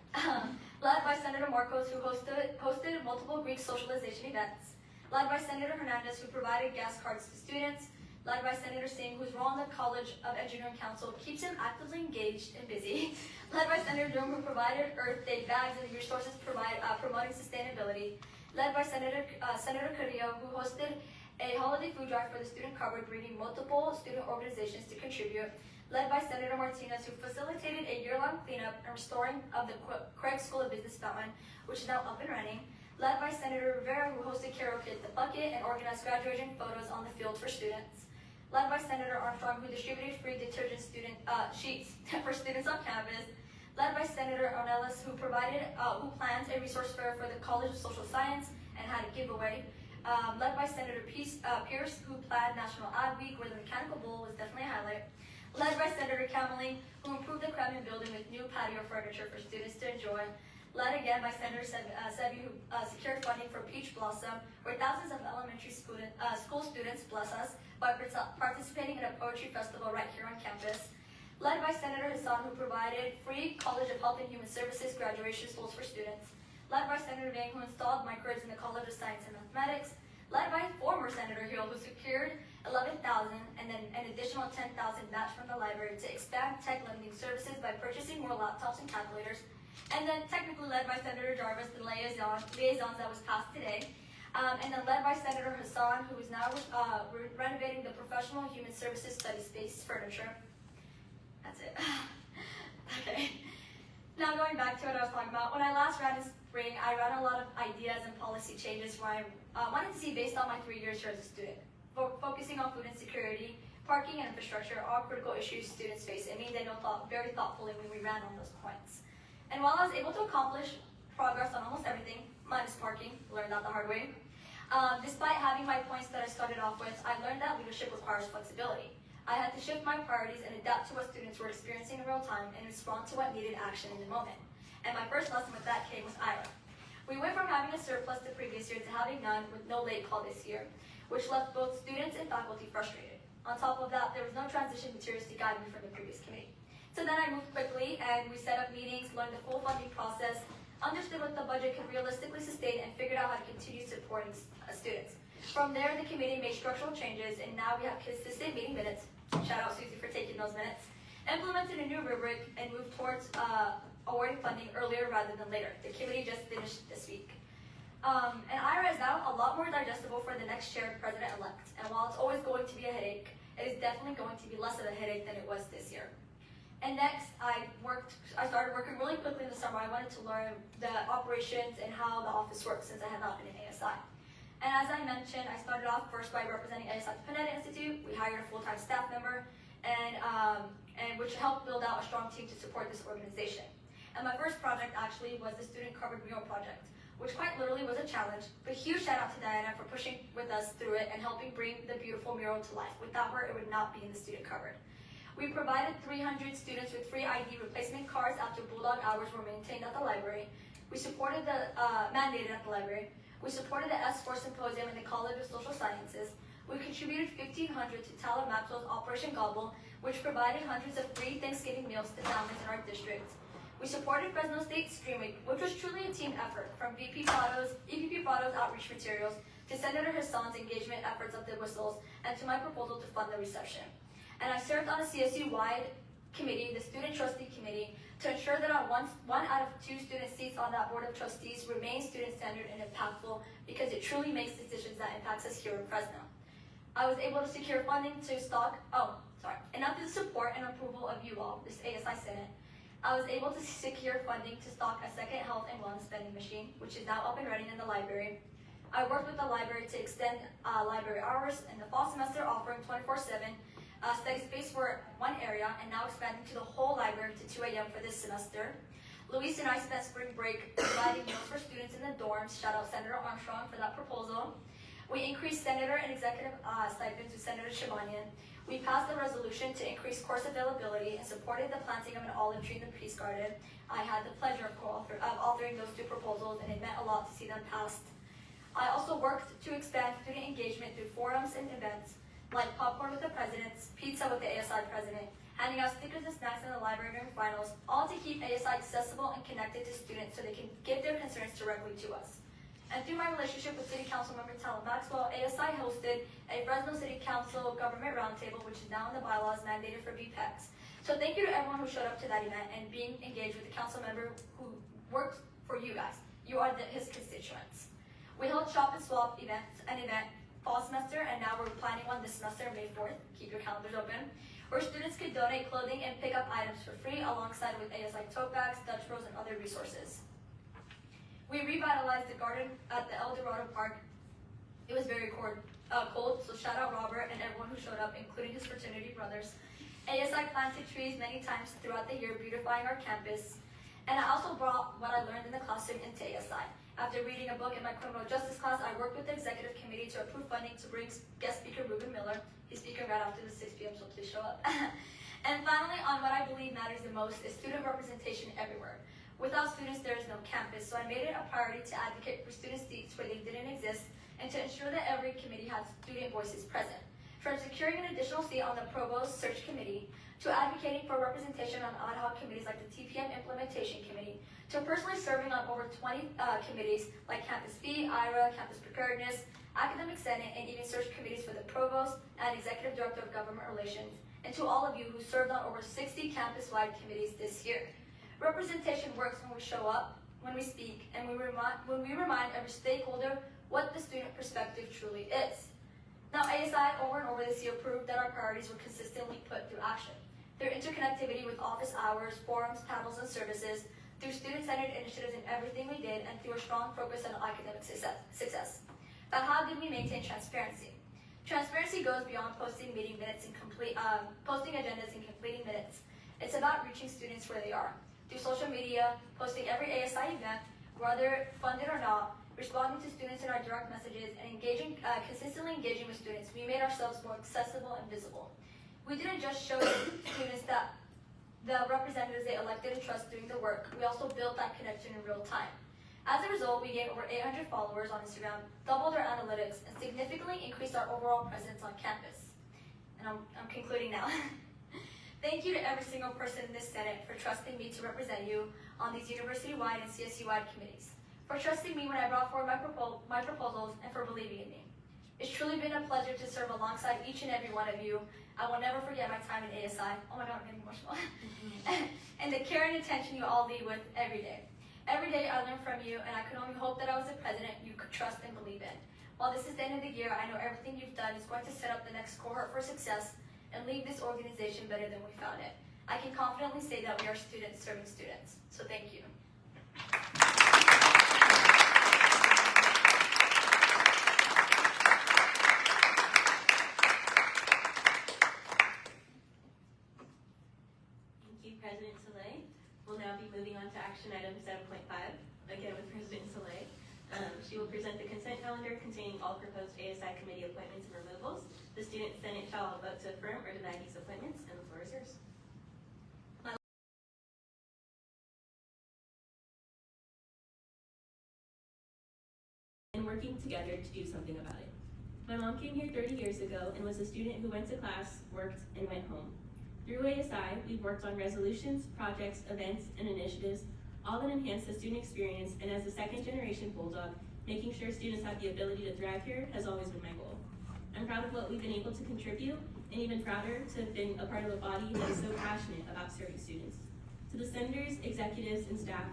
Led by Senator Marcos, who hosted multiple Greek socialization events. Led by Senator Hernandez, who provided gas cards to students. Led by Senator Singh, whose role on the College of Engineering Council keeps him actively engaged and busy. Led by Senator Durham, who provided Earth Day bags and resources promoting sustainability. Led by Senator Carrillo, who hosted a holiday food drive for the student covered, bringing multiple student organizations to contribute. Led by Senator Martinez, who facilitated a year-long cleanup and restoring of the Craig School of Business fountain, which is now up and running. Led by Senator Rivera, who hosted Karaoke at the Bucket and organized graduation photos on the field for students. Led by Senator Armstrong, who distributed free detergent sheets for students on campus. Led by Senator Ornelas, who planned a resource fair for the College of Social Science and had a giveaway. Led by Senator Pierce, who planned National Ag Week, where the mechanical bull was definitely a highlight. Led by Senator Kamerling, who improved the Kremlin building with new patio furniture for students to enjoy. Led again by Senator Sevi, who secured funding for Peach Blossom, where thousands of elementary school students bless us by participating in a poetry festival right here on campus. Led by Senator Hassan, who provided free College of Health and Human Services graduation schools for students. Led by Senator Vang, who installed microwaves in the College of Science and Mathematics. Led by former Senator Hill, who secured $11,000 and then an additional $10,000 match from the library to expand tech lending services by purchasing more laptops and calculators. And then technically led by Senator Jarvis, the liaisons that was passed today. And then led by Senator Hassan, who is now renovating the Professional Human Services Study Space furniture. That's it. Okay. Now going back to what I was talking about, when I last ran in spring, I ran a lot of ideas and policy changes where I wanted to see based on my 3 years here as a student. Focusing on food insecurity, parking and infrastructure, all critical issues students face. It means I know very thoughtfully when we ran on those points. And while I was able to accomplish progress on almost everything, minus parking, learned that the hard way, despite having my points that I started off with, I learned that leadership requires flexibility. I had to shift my priorities and adapt to what students were experiencing in real time and respond to what needed action in the moment. And my first lesson with that came with IRA. We went from having a surplus the previous year to having none with no late call this year, which left both students and faculty frustrated. On top of that, there was no transition materials to guide me from the previous committee. So then I moved quickly and we set up meetings, learned the full funding process, understood what the budget could realistically sustain, and figured out how to continue supporting students. From there, the committee made structural changes, and now we have consistent meeting minutes. Shout out Susie for taking those minutes. Implemented a new rubric and moved towards awarding funding earlier rather than later. The committee just finished this week. And IRA is now a lot more digestible for the next chair president-elect. And while it's always going to be a headache, it is definitely going to be less of a headache than it was this year. And next, I started working really quickly in the summer. I wanted to learn the operations and how the office works since I had not been in ASI. And as I mentioned, I started off first by representing ASI at the Panetta Institute. We hired a full-time staff member, and which helped build out a strong team to support this organization. And my first project actually was the Student Covered Mural Project, which quite literally was a challenge, but huge shout out to Diana for pushing with us through it and helping bring the beautiful mural to life. Without her, it would not be in the student cupboard. We provided 300 students with free ID replacement cards after Bulldog hours were maintained at the library. We supported mandated at the library. We supported the S4 Symposium in the College of Social Sciences. We contributed $1,500 to Tyler Maxwell's Operation Gobble, which provided hundreds of free Thanksgiving meals to families in our district. We supported Fresno State Stream Week, which was truly a team effort, from EVP Prado's outreach materials to Senator Hassan's engagement efforts of the whistles, and to my proposal to fund the reception. And I served on a CSU-wide committee, the Student Trustee Committee, to ensure that one out of 2 student seats on that board of trustees remain student-centered and impactful, because it truly makes decisions that impacts us here in Fresno. I was able to secure funding to and after the support and approval of you all, this ASI Senate, I was able to secure funding to stock a second health and wellness vending machine, which is now up and running in the library. I worked with the library to extend library hours in the fall semester, offering 24/7 study space for one area, and now expanding to the whole library to 2 a.m. for this semester. Luis and I spent spring break providing meals for students in the dorms. Shout out Senator Armstrong for that proposal. We increased senator and executive stipends with Senator Shabanian. We passed a resolution to increase course availability and supported the planting of an olive tree in the Peace Garden. I had the pleasure of authoring those 2 proposals, and it meant a lot to see them passed. I also worked to expand student engagement through forums and events like popcorn with the presidents, pizza with the ASI president, handing out stickers and snacks in the library during finals, all to keep ASI accessible and connected to students so they can give their concerns directly to us. And through my relationship with City Council Member Tyler Maxwell, ASI hosted a Fresno City Council Government Roundtable, which is now in the bylaws mandated for BPEX. So thank you to everyone who showed up to that event and being engaged with the council member who worked for you guys. You are his constituents. We held Shop and Swap an event fall semester, and now we're planning one this semester, May 4th. Keep your calendars open. Where students could donate clothing and pick up items for free, alongside with ASI tote bags, Dutch Bros, and other resources. We revitalized the garden at the El Dorado Park. It was very cold, so shout out Robert and everyone who showed up, including his fraternity brothers. ASI planted trees many times throughout the year, beautifying our campus. And I also brought what I learned in the classroom into ASI. After reading a book in my criminal justice class, I worked with the executive committee to approve funding to bring guest speaker Ruben Miller. He's speaking right after the 6 p.m., so please show up. And finally, on what I believe matters the most is student representation everywhere. Without students, there is no campus, so I made it a priority to advocate for student seats where they didn't exist, and to ensure that every committee has student voices present. From securing an additional seat on the Provost Search Committee, to advocating for representation on ad hoc committees like the TPM Implementation Committee, to personally serving on over 20 committees like Campus B, IRA, Campus Preparedness, Academic Senate, and even search committees for the Provost and Executive Director of Government Relations, and to all of you who served on over 60 campus-wide committees this year. Representation works when we show up, when we speak, and when we remind every stakeholder what the student perspective truly is. Now, ASI over and over this year proved that our priorities were consistently put through action. Through interconnectivity with office hours, forums, panels, and services, through student-centered initiatives in everything we did, and through a strong focus on academic success. But how did we maintain transparency? Transparency goes beyond posting meeting minutes and posting agendas and completing minutes. It's about reaching students where they are. Through social media, posting every ASI event, whether funded or not, responding to students in our direct messages, and consistently engaging with students, we made ourselves more accessible and visible. We didn't just show students that the representatives they elected and trust doing the work, we also built that connection in real time. As a result, we gained over 800 followers on Instagram, doubled our analytics, and significantly increased our overall presence on campus. And I'm concluding now. Thank you to every single person in this Senate for trusting me to represent you on these university-wide and CSU-wide committees, for trusting me when I brought forward my proposals, and for believing in me. It's truly been a pleasure to serve alongside each and every one of you. I will never forget my time in ASI. Oh my God, I'm getting emotional. And the care and attention you all lead with every day. Every day I learn from you, and I could only hope that I was a president you could trust and believe in. While this is the end of the year, I know everything you've done is going to set up the next cohort for success and leave this organization better than we found it. I can confidently say that we are students serving students. So thank you. President Soleil. We'll now be moving on to action item 7.5, again with President Soleil. She will present the consent calendar containing all proposed ASI committee appointments and removals. The Student Senate shall vote to affirm or deny these appointments, and the floor is yours. And working together to do something about it. My mom came here 30 years ago and was a student who went to class, worked, and went home. Through ASI, we've worked on resolutions, projects, events, and initiatives, all that enhance the student experience, and as a second-generation Bulldog, making sure students have the ability to thrive here has always been my goal. I'm proud of what we've been able to contribute, and even prouder to have been a part of a body that is so passionate about serving students. To the senators, executives, and staff,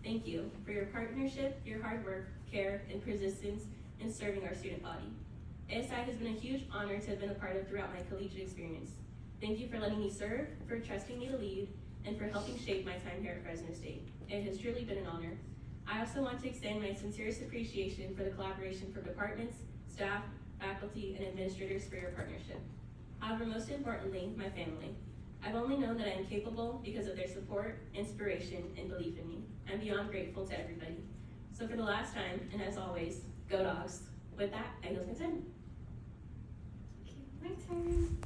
thank you for your partnership, your hard work, care, and persistence in serving our student body. ASI has been a huge honor to have been a part of throughout my collegiate experience. Thank you for letting me serve, for trusting me to lead, and for helping shape my time here at Fresno State. It has truly been an honor. I also want to extend my sincerest appreciation for the collaboration from departments, staff, faculty, and administrators for your partnership. However, most importantly, my family. I've only known that I am capable because of their support, inspiration, and belief in me. I'm beyond grateful to everybody. So for the last time, and as always, go Dogs. With that, I yield consent. My turn.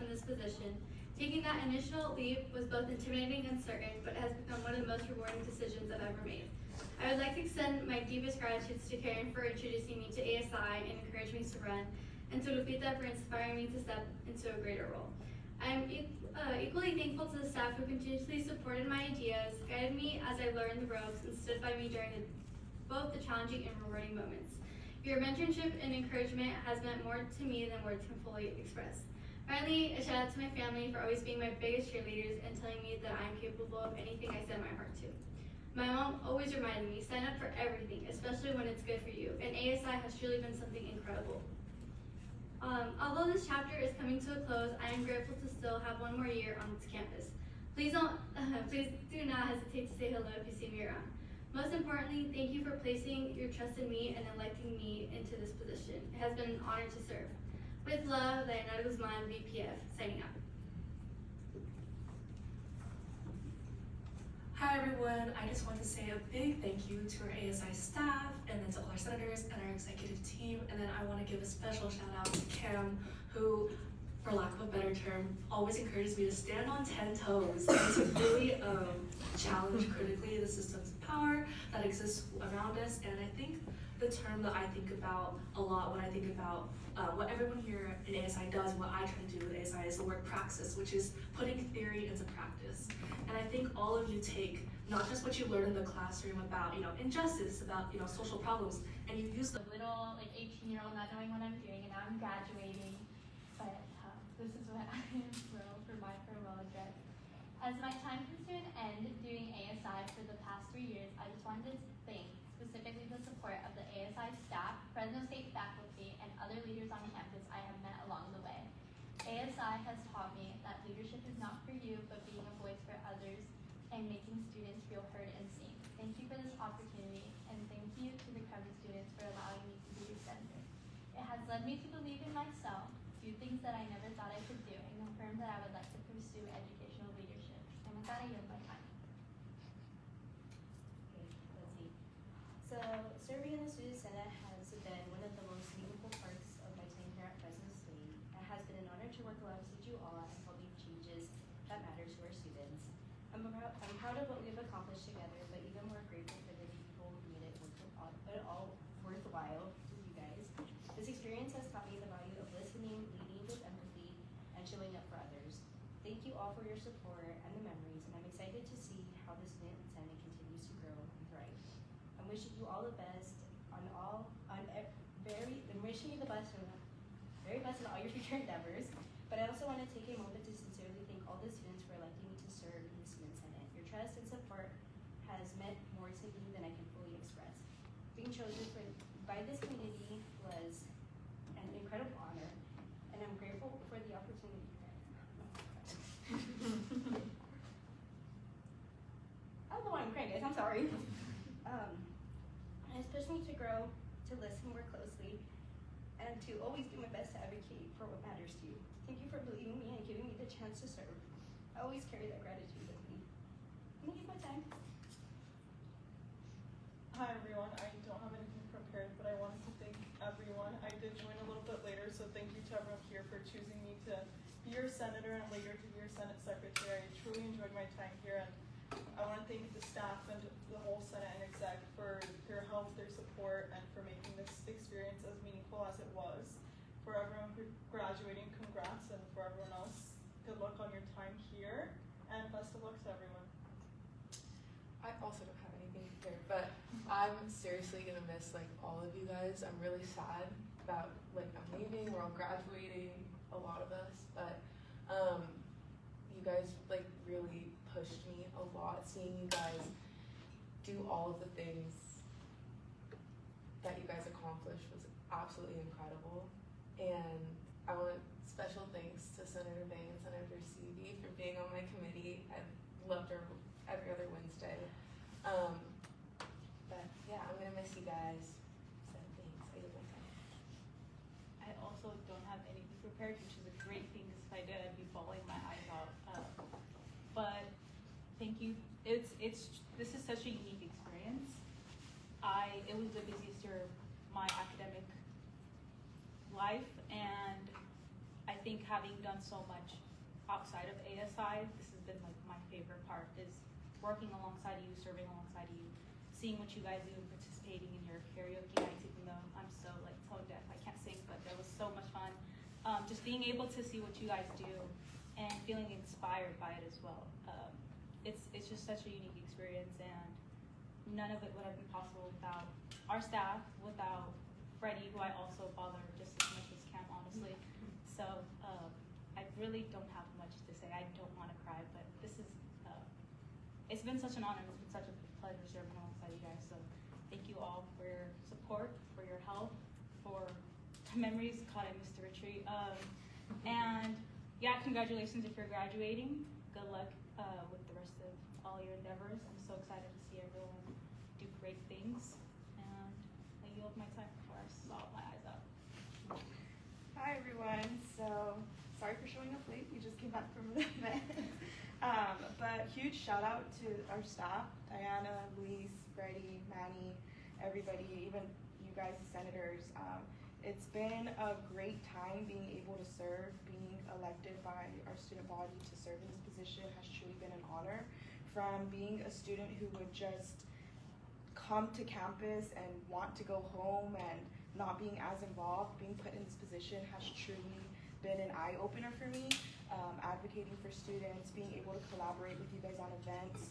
In this position, taking that initial leap was both intimidating and uncertain, but has become one of the most rewarding decisions I've ever made. I would like to extend my deepest gratitude to Karen for introducing me to ASI and encouraging me to run, and to Lupita for inspiring me to step into a greater role. I am equally thankful to the staff who continuously supported my ideas, guided me as I learned the ropes, and stood by me during both the challenging and rewarding moments. Your mentorship and encouragement has meant more to me than words can fully express. Finally, a shout out to my family for always being my biggest cheerleaders and telling me that I am capable of anything I set my heart to. My mom always reminded me, sign up for everything, especially when it's good for you, and ASI has truly been something incredible. Although this chapter is coming to a close, I am grateful to still have one more year on this campus. Please do not hesitate to say hello if you see me around. Most importantly, thank you for placing your trust in me and electing me into this position. It has been an honor to serve. With love, Leonardo Guzman, VPF, signing out. Hi everyone, I just want to say a big thank you to our ASI staff, and then to all our senators and our executive team, and then I want to give a special shout out to Cam, who, for lack of a better term, always encourages me to stand on 10 toes and to really challenge critically the systems of power that exists around us. And I think the term that I think about a lot when I think about what everyone here in ASI does, and what I try to do with ASI, is the word praxis, which is putting theory into practice. And I think all of you take not just what you learn in the classroom about, injustice, about, social problems, and you use the little, 18-year-old not knowing what I'm doing, and now I'm graduating. But this is what I am thrilled for my farewell address. As my time comes to an end doing ASI for the past 3 years, I just wanted to thank specifically the support of the ASI staff, Fresno State faculty, and other leaders on campus I have met along the way. ASI has taught me that leadership is not for you, but being a voice for others and making students feel heard and seen. Thank you for this opportunity, and thank you to the Covey students for allowing me to be your senator. It has led me to believe in myself, do things that I never thought I could do, and confirm that I would like to pursue educational leadership. And with that, I yield my time. Okay, let's see. So, serving in the Student Senate has been one of the most meaningful parts of my time here at Fresno State. It has been an honor to work alongside you all and help make changes that matter to our students. I'm proud of what we've accomplished together, but even more grateful for the people who made it all worthwhile with you guys. This experience has taught me the value of listening, leading with empathy, and showing up for others. Thank you all for your support and the memories, and I'm excited to see how the Student Senate continues to grow and thrive. I'm wishing you all the best I'm wishing you the very best in all your future endeavors, but I also want to take a moment to sincerely thank all the students for electing me to serve in the Student Senate. Your trust and support has meant more to me than I can fully express. Being chosen by this community was an incredible honor, and I'm grateful for the opportunity. I don't know why I'm crying, guys. I'm sorry. It's pushed me to grow, to listen more closely, and to always do my best to advocate for what matters to you. Thank you for believing me and giving me the chance to serve. I always carry that gratitude with me. I'm gonna give my time. Hi everyone, I don't have anything prepared, but joined a little bit later, so thank you to everyone here for choosing me to be your senator and later to be your Senate secretary. I truly enjoyed my time here, and I want to thank the staff and the whole Senate and exec for their help, their support, and for making this experience as meaningful as it was. For everyone who graduating, congrats, and for everyone else, good luck on your time here, and best of luck to everyone. I also don't have anything here, but I'm seriously gonna miss like all of you guys. I'm really sad about like I'm leaving, we're all graduating, a lot of us, but you guys like really pushed me a lot. Seeing you guys do all of the things that you guys accomplished was absolutely incredible. And I want special thanks to Senator Bang and Senator Seavey for being on my committee. I've loved her every other Wednesday. But yeah, I'm gonna miss you guys. So thanks. I give my time. I also don't have anything prepared, which is a great thing because if I did, I'd be bawling my eyes out. But thank you. This is such a unique experience. It was the busiest year of my academic life, and I think having done so much outside of ASI, this has been like my favorite part, is working alongside you, serving alongside you, seeing what you guys do and participating in your karaoke nights, even though I'm so like tone deaf, I can't sing, but that was so much fun. Just being able to see what you guys do and feeling inspired by it as well. It's just such a unique experience, and none of it would have been possible without our staff, without Freddie, who I also bother just as much as Cam, honestly. So I really don't have much to say. I don't want to cry, but this is, it's been such an honor. It's been such a pleasure serving alongside you guys. So thank you all for your support, for your help, for memories. God, I missed the retreat. And yeah, congratulations if you're graduating. Good luck with the rest of all your endeavors. I'm so excited to see everyone do great things. And I yield my time before I sob my eyes out. Hi everyone. So sorry for showing up late. We just came back from the event. But huge shout out to our staff, Diana, Luis, Freddie, Manny, everybody, even you guys, the senators. It's been a great time being able to serve. Being elected by our student body to serve in this position has truly been an honor. From being a student who would just come to campus and want to go home and not being as involved, being put in this position has truly been an eye-opener for me. Advocating for students, being able to collaborate with you guys on events,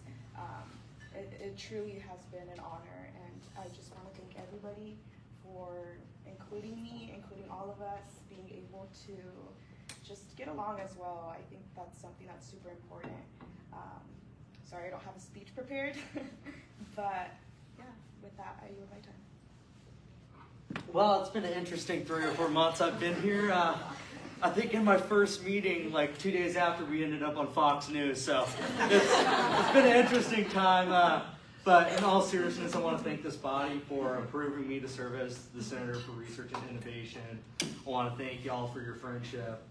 it truly has been an honor, and I just want to thank everybody for including me, including all of us, being able to just get along as well. I think that's something that's super important. Sorry, I don't have a speech prepared, but yeah, with that, I yield my time. Well, it's been an interesting 3 or 4 months I've been here. I think in my first meeting, like 2 days after, we ended up on Fox News, so it's been an interesting time. But in all seriousness, I want to thank this body for approving me to serve as the Senator for Research and Innovation. I want to thank y'all for your friendship.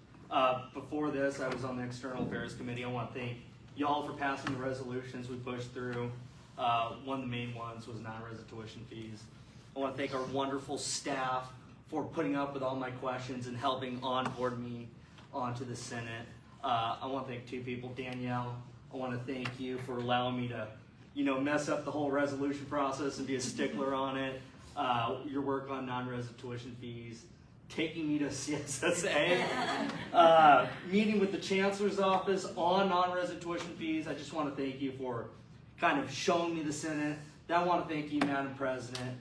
Before this, I was on the External Affairs Committee. I want to thank y'all for passing the resolutions we pushed through. One of the main ones was non-resident tuition fees. I want to thank our wonderful staff for putting up with all my questions and helping onboard me onto the Senate. I want to thank 2 people. Danielle, I want to thank you for allowing me to, mess up the whole resolution process and be a stickler on it. Your work on non-resident tuition fees, taking me to CSSA, meeting with the Chancellor's office on non-resident tuition fees. I just want to thank you for kind of showing me the Senate. Then I want to thank you, Madam President.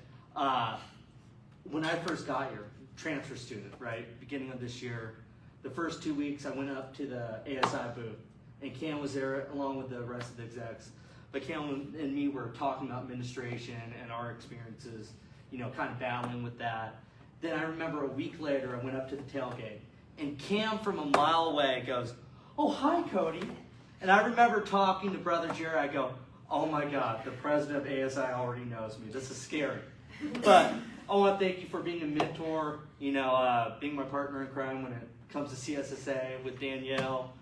When I first got here, transfer student, right, beginning of this year, the first 2 weeks I went up to the ASI booth, and Cam was there along with the rest of the execs. But Cam and me were talking about administration and our experiences, kind of battling with that. Then I remember a week later, I went up to the tailgate, and Cam from a mile away goes, "Oh, hi, Cody." And I remember talking to Brother Jerry, I go, "Oh my God, the president of ASI already knows me. This is scary." But I want to thank you for being a mentor, being my partner in crime when it comes to CSSA with Danielle.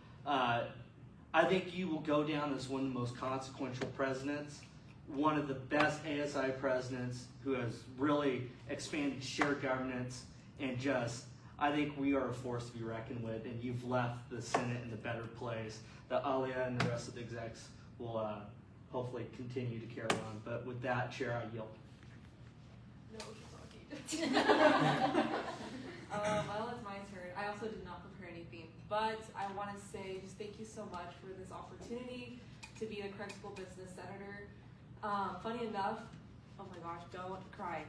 I think you will go down as one of the most consequential presidents, one of the best ASI presidents who has really expanded shared governance and just, I think we are a force to be reckoned with, and you've left the Senate in a better place. That Alia and the rest of the execs will hopefully continue to carry on. But with that, Chair, I yield. No, she's talking. Well, it's my turn. I also did not prepare anything, but I want to say just thank you so much for this opportunity to be the Craig School Business Senator. Funny enough, oh my gosh, don't cry.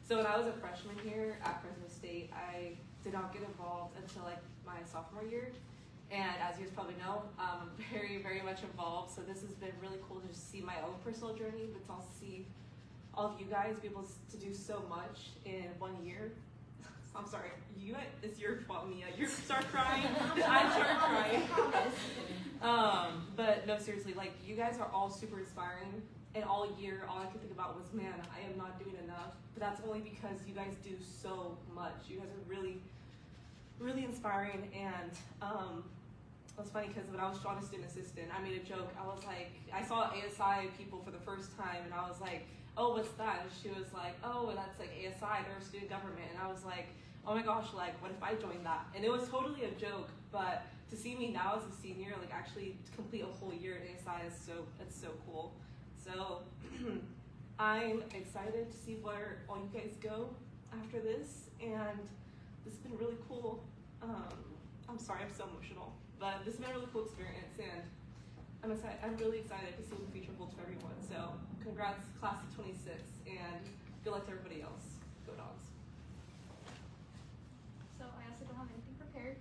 So when I was a freshman here at Fresno State, I did not get involved until like my sophomore year. And as you guys probably know, I'm very, very much involved. So this has been really cool to just see my own personal journey, but to also see all of you guys be able to do so much in 1 year. I'm sorry, it's your fault, Mia. You start crying, I start crying. But no, seriously, like you guys are all super inspiring. And all year, all I could think about was, man, I am not doing enough. But that's only because you guys do so much. You guys are really, really inspiring. And it was funny because when I was Shauna Student Assistant, I made a joke. I was like, I saw ASI people for the first time, and I was like, oh, what's that? And she was like, oh, that's like ASI, they're student government. And I was like, oh my gosh, like, what if I joined that? And it was totally a joke, but to see me now as a senior, like actually complete a whole year at ASI is it's so cool. So I'm excited to see where all you guys go after this, and this has been really cool. I'm sorry, I'm so emotional, but this has been a really cool experience, and I'm really excited to see what the future holds for everyone. So congrats, class of 26, and good luck to everybody else. Go Dogs. So I also don't have anything prepared,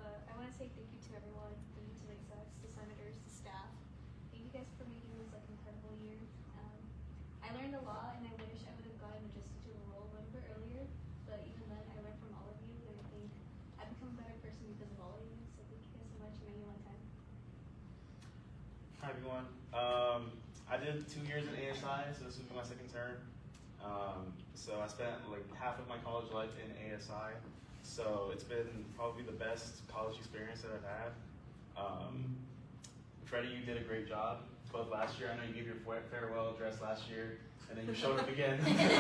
but I want to say thank you to everyone, thank you to the execs, the senators, the staff. Thank you guys for making this like an incredible year. I learned a lot, and I wish I would have gotten adjusted to the role a little bit earlier, but even then I learned from all of you, and I think I've become a better person because of all of you, so thank you guys so much and maybe one time. Hi everyone. I did 2 years in ASI, so this will be my second term. So I spent like half of my college life in ASI, so it's been probably the best college experience that I've had. Freddie, you did a great job, both last year. I know you gave your farewell address last year, and then you showed up again 2 months later.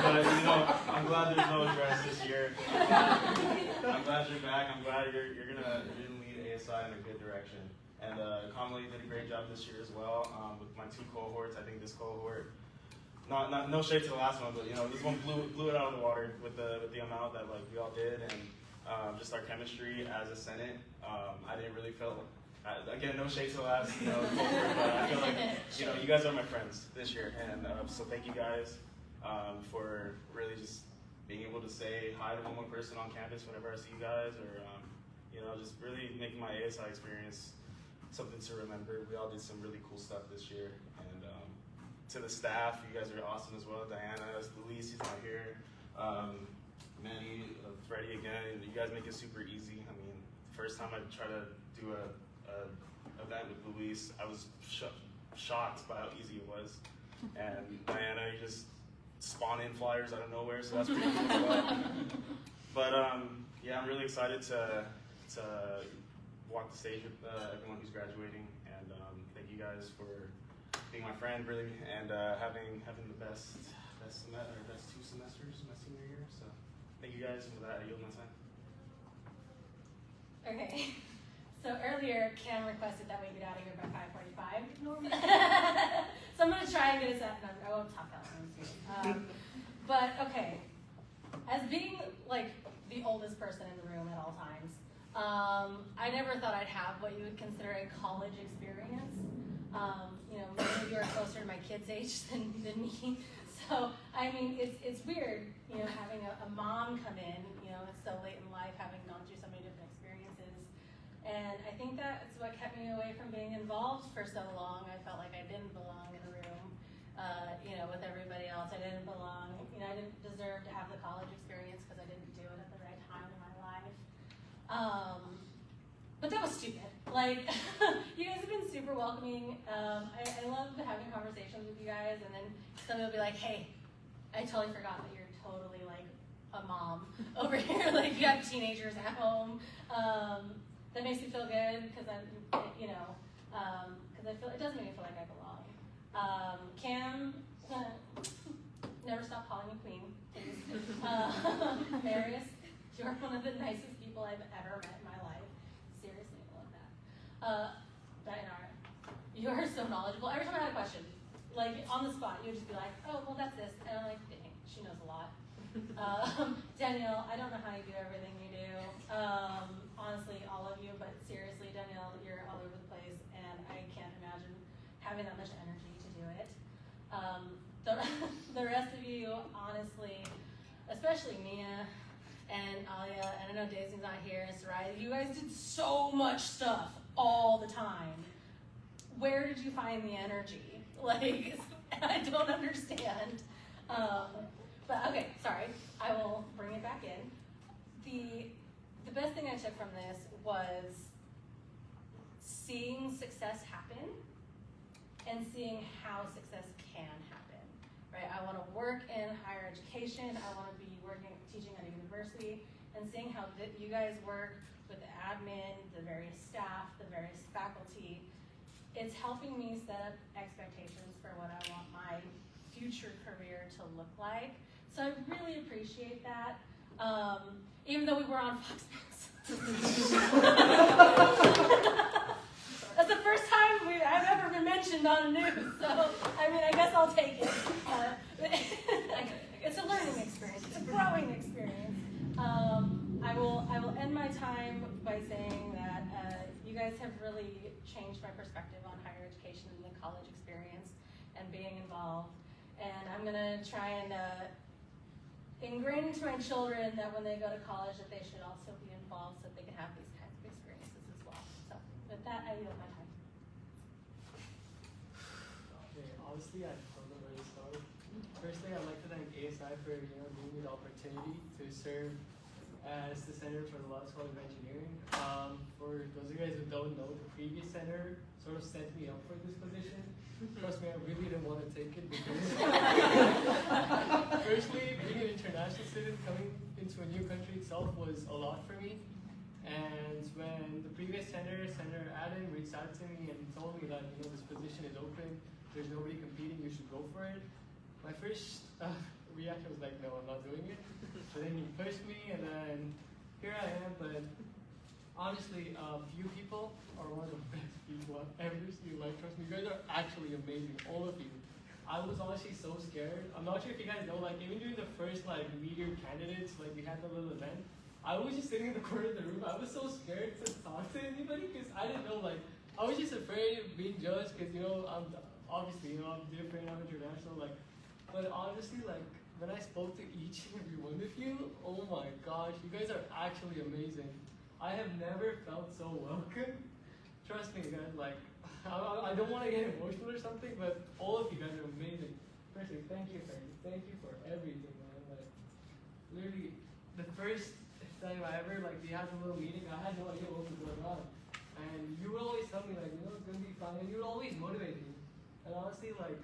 But you know, I'm glad there's no address this year. I'm glad you're back. I'm glad you're gonna lead ASI in a good direction. And Kamala did a great job this year as well with my 2 cohorts. I think this cohort, no shade to the last one, but you know this one blew it out of the water with the amount that like we all did, and just our chemistry as a Senate. I didn't really feel. Again, no shade to the last cohort, but I feel like you guys are my friends this year, and so thank you guys for really just being able to say hi to one more person on campus whenever I see you guys, or just really making my ASI experience something to remember. We all did some really cool stuff this year, and to the staff, you guys are awesome as well. Diana, Luis, he's not here. Manny, Freddie again, you guys make it super easy. I mean, first time I tried to do a event with Luis, I was shocked by how easy it was. And Diana, you just spawn in flyers out of nowhere, so that's pretty cool as well. But yeah, I'm really excited to walk the stage with everyone who's graduating, and thank you guys for being my friend, really, and having the best 2 semesters my senior year. So thank you guys, and with that, I yield my time. Okay, so earlier Cam requested that we get out of here by 5:45. So I'm gonna try and get us out. No, I won't talk that long. But okay, as being like the oldest person in the room at all times, I never thought I'd have what you would consider a college experience. Many of you are closer to my kids' age than me. So, I mean, it's weird, having a mom come in, it's so late in life, having gone through so many different experiences. And I think that's what kept me away from being involved for so long. I felt like I didn't belong in a room, with everybody else. I didn't belong, I didn't deserve to have the college experience because I didn't do it at the right time in my life. But that was stupid. Like, you guys have been super welcoming. I love having conversations with you guys, and then somebody will be like, hey, I totally forgot that you're totally like a mom over here. Like, you have teenagers at home. That makes me feel good because because it does make me feel like I belong. Cam, never stop calling me queen. Marius, you're one of the nicest people I've ever met in my life. Seriously, I love that. Dayanara, you are so knowledgeable. Every time I had a question, like on the spot, you would just be like, oh, well, that's this. And I'm like, dang, she knows a lot. Danielle, I don't know how you do everything you do. Honestly, all of you, but seriously, Danielle, you're all over the place, and I can't imagine having that much energy to do it. The rest of you, honestly, especially Mia and Alia, and I know Daisy's not here, and Sarai, you guys did so much stuff all the time. Where did you find the energy? Like, I don't understand. But okay, sorry, I will bring it back in. The best thing I took from this was seeing success happen and seeing how success can happen, right? I want to work in higher education. I want to be teaching at a university, and seeing how you guys work with the admin, the various staff, the various faculty. It's helping me set up expectations for what I want my future career to look like. So I really appreciate that. Even though we were on Fox News. That's the first time I've ever been mentioned on the news, so I mean, I guess I'll take it. It's a learning experience. It's a growing experience. I will end my time by saying that you guys have really changed my perspective on higher education and the college experience and being involved. And I'm gonna try and ingrain into my children that when they go to college that they should also be involved so that they can have these kinds of experiences as well. So with that, I yield my time. Okay, honestly, I don't know where to start. Firstly, I'd like to thank ASI for giving me the opportunity to serve as the center for the Love School of Engineering. For those of you guys who don't know, the previous center sort of set me up for this position. Trust me, I really didn't want to take it because firstly, being an international student coming into a new country itself was a lot for me. And when the previous Senator Adam, reached out to me and told me that this position is open, there's nobody competing, you should go for it. My first reaction was like, no, I'm not doing it. So then he pushed me, and then here I am. But honestly, you people are one of the best people I've ever seen. Like, trust me, you guys are actually amazing, all of you. I was honestly so scared. I'm not sure if you guys know, like, even during the first, like, meteor candidates, like, we had the little event, I was just sitting in the corner of the room. I was so scared to talk to anybody because I didn't know, like, I was just afraid of being judged because, I'm obviously, I'm different, I'm international, like, but honestly, like, when I spoke to each and every one of you, oh my gosh, you guys are actually amazing. I have never felt so welcome. Trust me, guys, like, I don't want to get emotional or something, but all of you guys are amazing. Firstly, thank you for everything, man. Like, literally, the first time I ever, like, we had a little meeting, I had no idea what was going on. And you would always tell me, like, it's going to be fine, and you would always motivate me. And honestly, like,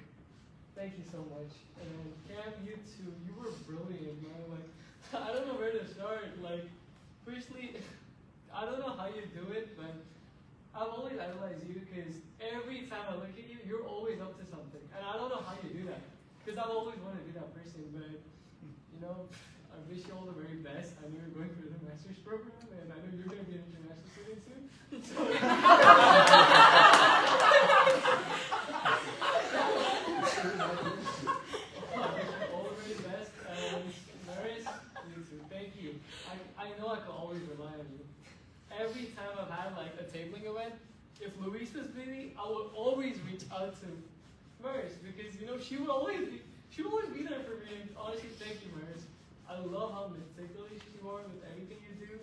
thank you so much. And Cam, you too, you were brilliant, man. Like, I don't know where to start. Like, firstly, I don't know how you do it, but I've always idolized you because every time I look at you, you're always up to something. And I don't know how you do that because I've always wanted to be that person, but, I wish you all the very best. I know you're going for the master's program, and I know you're going to be an international student soon. So, all the very best. Maris, you too. Thank you. I know I can always rely on you. Every time I've had like a tabling event, if Louise was busy, I would always reach out to Maris because she would always be there for me. And honestly, thank you, Maris. I love how meticulous you are with everything you do,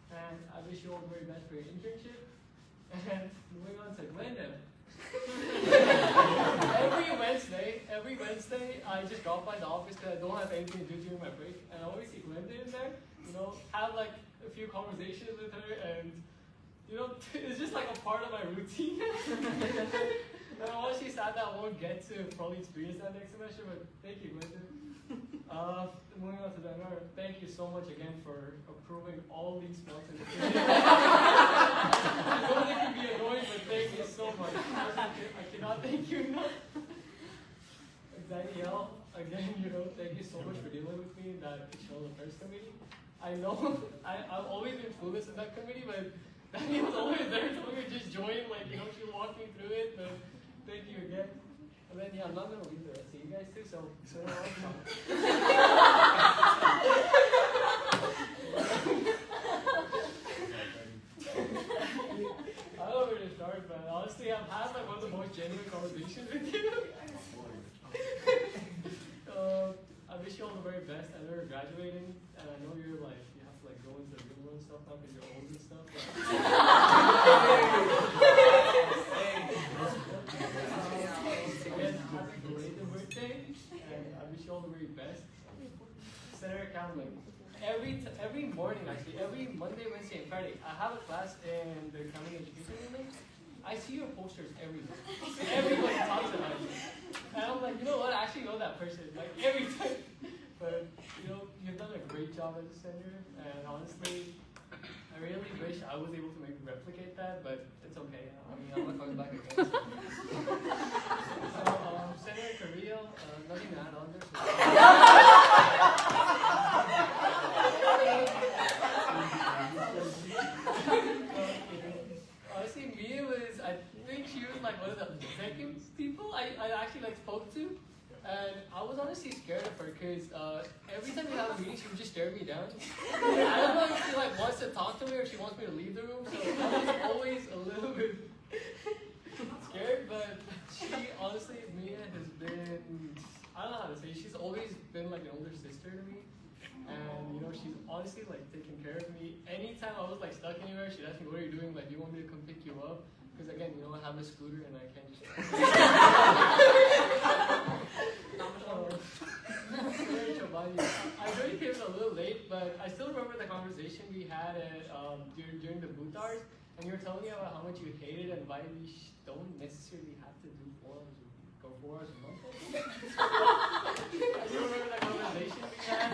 and I wish you all the very best for your internship. And moving on to Glenda. every Wednesday, I just drop by the office because I don't have anything to do during my break, and I always see Glenda in there. Have like a few conversations with her, and it's just like a part of my routine. And I'm honestly sad that I won't get to probably experience that next semester, but thank you, Glenda. Moving on to Dayanara, thank you so much again for approving all these spots in the video. I know they can be annoying, but thank you so much. I cannot thank you enough. Danielle, again, thank you you so much for dealing with me in that Shell Affairs committee. I know I've always been clueless in that committee, but Danny was always there telling me just join, like, you know, she walked me through it, but thank you again. And then, yeah, I'm not going to leave the rest of you guys too, so I don't know where to start, but honestly, I've had like one of the most genuine conversations with you. I wish you all the very best. I know you're graduating, and I know you're like, you have to like go into the real world stuff now because you're old and stuff. Again, happy belated birthday, and I wish you all the very best. Senator Cameron, every morning actually, every Monday, Wednesday, and Friday, I have a class in the accounting education unit. I see your posters everywhere. Everybody talks about you. And I'm like, you know what, I actually know that person, like every time. But, you know, you've done a great job as a senator, and honestly, I really wish I was able to maybe replicate that, but it's okay. I mean, I'm not coming back again. So, Senator Carrillo, nothing to add on there. Honestly, Mia was, I think she was like one of the second people I actually like spoke to. And I was honestly scared of her because every time we have a meeting, she would just stare me down. I don't know if she like wants to talk to me or she wants me to leave the room. So I was always a little bit scared. But she honestly, Mia has been, I don't know how to say, she's always been like an older sister to me. And you know, she's honestly like taking care of me. Anytime I was like stuck anywhere, she'd ask me, what are you doing? Like, do you want me to come pick you up? Because again, you know, I have a scooter and I can't just I know you came a little late, but I still remember the conversation we had at, during the booth hours, and you were telling me about how much you hated and why we don't necessarily have to do 4 hours a week, go 4 hours a month. I still remember that conversation we had.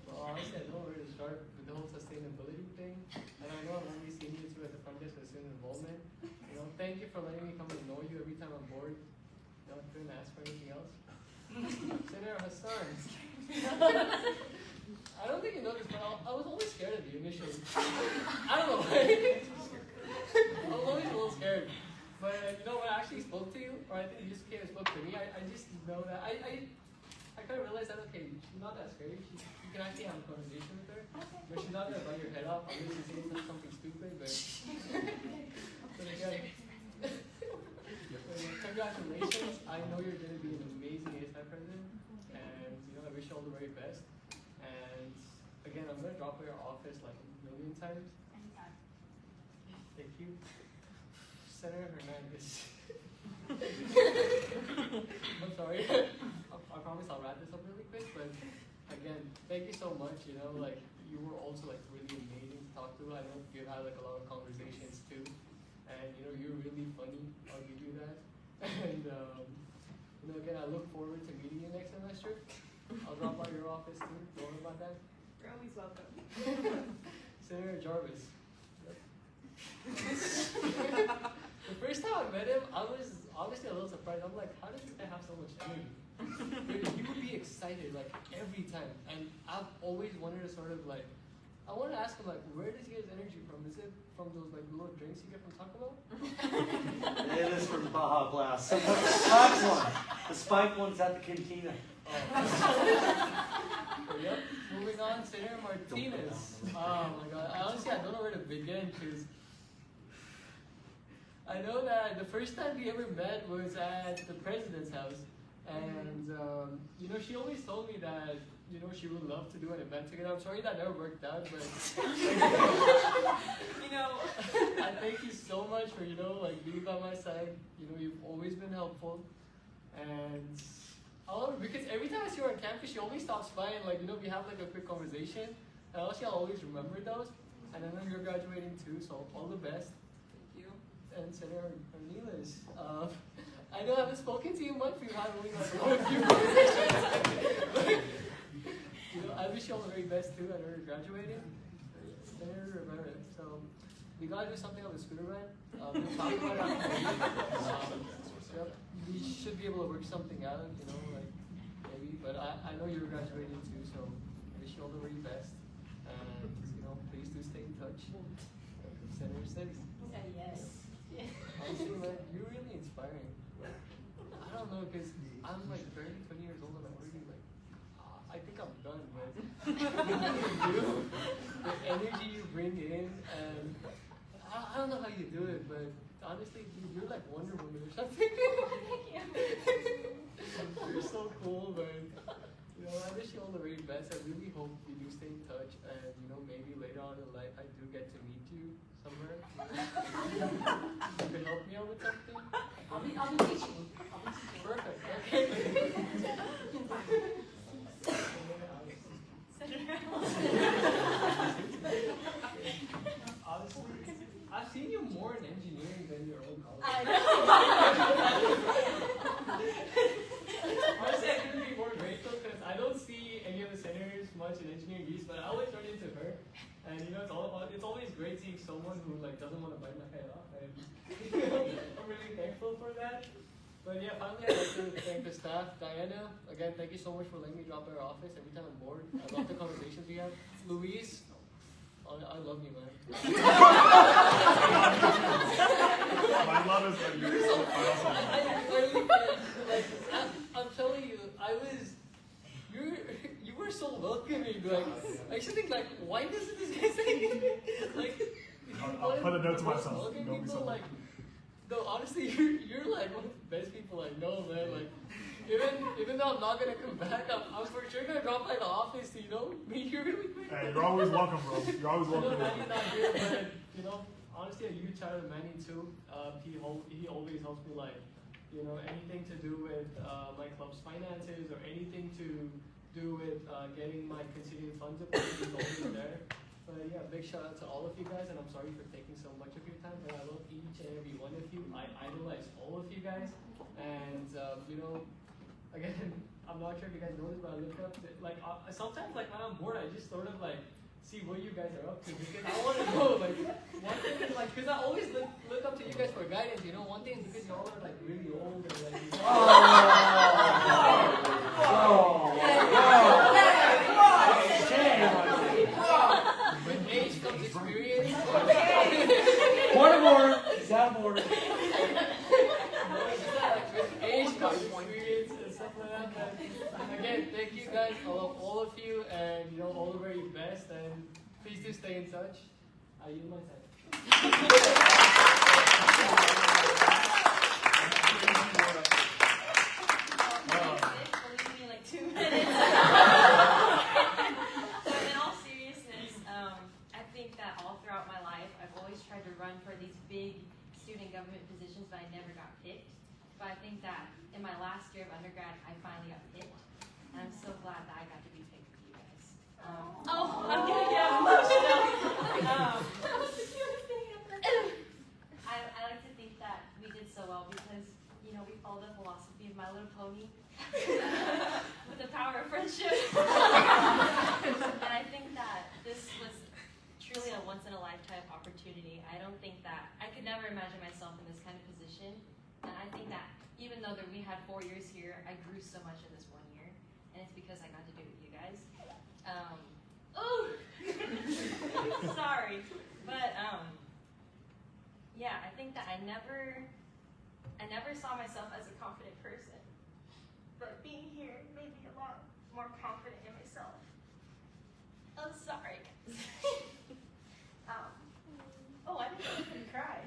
Well, honestly, I don't know where to start with the whole sustainability thing. And I know I've only seen you two at the front desk with student involvement. You know, thank you for letting me come and know you every time I'm bored. You know, I couldn't ask for anything else. Senator Hassan. I don't think you know this, but I was always scared of you initially. I don't know why. I was always a little scared. But you know, when I actually spoke to you, or I think you just came and spoke to me, I just know that I kind of realized that, okay, she's not that scary. You can actually have a conversation with her. But she's not going to bite your head off unless you say something stupid. But again, congratulations. I know you're going to be an amazing ASI president. And, you know, I wish you all the very best. And again, I'm going to drop by your office like a million times. Anytime. Thank you. Senator Hernandez. I'm sorry. I promise I'll wrap this up really quick, but again, thank you so much. You know, like, you were also like really amazing to talk to. I know you've had like a lot of conversations too, and you know, you're really funny. I'll give you that. And you know, again, I look forward to meeting you next semester. I'll drop by your office too. Don't worry about that. You're always welcome. Senator Jarvis. The first time I met him, I was obviously a little surprised. I'm like, how does this guy have so much energy? He would be excited like every time, and I've always wanted to sort of like, I wanted to ask him like, where does he get his energy from? Is it from those like little drinks you get from Taco Bell? It is from Baja Blast. The spiked one. The spiked one's at the cantina. Yep. Moving on, Senator Martinez. Oh my God. Honestly, I don't know where to begin because I know that the first time we ever met was at the president's house, and you know, she always told me that, you know, she would love to do an event together. I'm sorry that never worked out, but you know, I thank you so much for, you know, like being by my side. You know, you've always been helpful, and because every time I see her on campus, she always stops by and like, you know, we have like a quick conversation, and honestly, I'll always remember those. And I know you're graduating too, so all the best. And Senator Arniles, I know I haven't spoken to you much. We've had only like a few conversations. But, you know, I wish you all the very best too. I know you're graduating. Senator Rivera. we gotta do something on the scooter ride. We'll talk about it after the meeting. Yep, we should be able to work something out, you know, like maybe. But I know you're graduating too, so I wish you all the very best. And you know, please do stay in touch. Senator Studies. Yes. Honestly, man, you're really inspiring. I don't know, cause I'm like barely 20 years old and I'm already like, I think I'm done, but you do, the energy you bring in, and I don't know how you do it, but honestly, dude, you're like Wonder Woman or something. You're so cool, man. You know, I wish you all the very best. I really hope you do stay in touch, and you know, maybe later on in life I do get to meet you somewhere. You can help me out with something. I'll be teaching. Perfect. Okay. Honestly, I've seen you more in engineering than your own college. I know. Honestly, I couldn't be more grateful because I don't see any of the senators much in engineering East, but I always run into her. And you know, it's always great seeing someone who like doesn't want to bite my head off. And I'm really thankful for that. But yeah, finally I'd like to thank the staff. Diana, again, thank you so much for letting me drop by our office every time I'm bored. I love the conversations we have. Louise, I love you, man. My love is for you. You're so awesome. I'm telling you, you were so welcoming. Like, I used to think, like, why doesn't this guy say like? I'll put a note to myself. Don't be so like. No, honestly, you're like one of the best people I know, man. Like, even though I'm not gonna come back, I'm for sure gonna drop by the office to, you know, meet you really quick. Hey, you're always welcome, bro. You're always welcome. I know Manny's not here, but you know, honestly, a huge shout out to Manny too. He always helps me, like, you know, anything to do with my club's finances or anything to do with getting my continuing funds approved. He's always there. But yeah, big shout out to all of you guys, and I'm sorry for taking so much of your time, but I love each and every one of you. I idolize all of you guys, and you know, again, I'm not sure if you guys know this, but I look up to, like, sometimes, like, when I'm bored, I just sort of like see what you guys are up to, because I want to know, like, one thing is, like, because I always look up to you guys for guidance, you know. One thing is because y'all are like really old and like, you with age comes experience. Point of order. He's out of order. With age comes experience and stuff like that. But again, thank you guys. I love all of you, and you know, all the very best. And please do stay in touch. I yield my time. Believe me, like 2 minutes. So in all seriousness, I think that all throughout my life, I've always tried to run for these big student government positions, but I never got picked. But I think that in my last year of undergrad, I finally got picked. And I'm so glad that I got to be picked with you guys. I'm gonna get emotional. I like to think that we did so well because, you know, we followed the philosophy of My Little Pony with the power of friendship. And I think that this was truly a once-in-a-lifetime opportunity. I don't think that, I could never imagine myself in this kind of position. And I think that even though we had 4 years here, I grew so much in this 1 year. And it's because I got to do it with you guys. Sorry. But, yeah, I think that I never saw myself as a confident person. But being here made me a lot more confident in myself. I'm sorry, guys. I didn't even cry.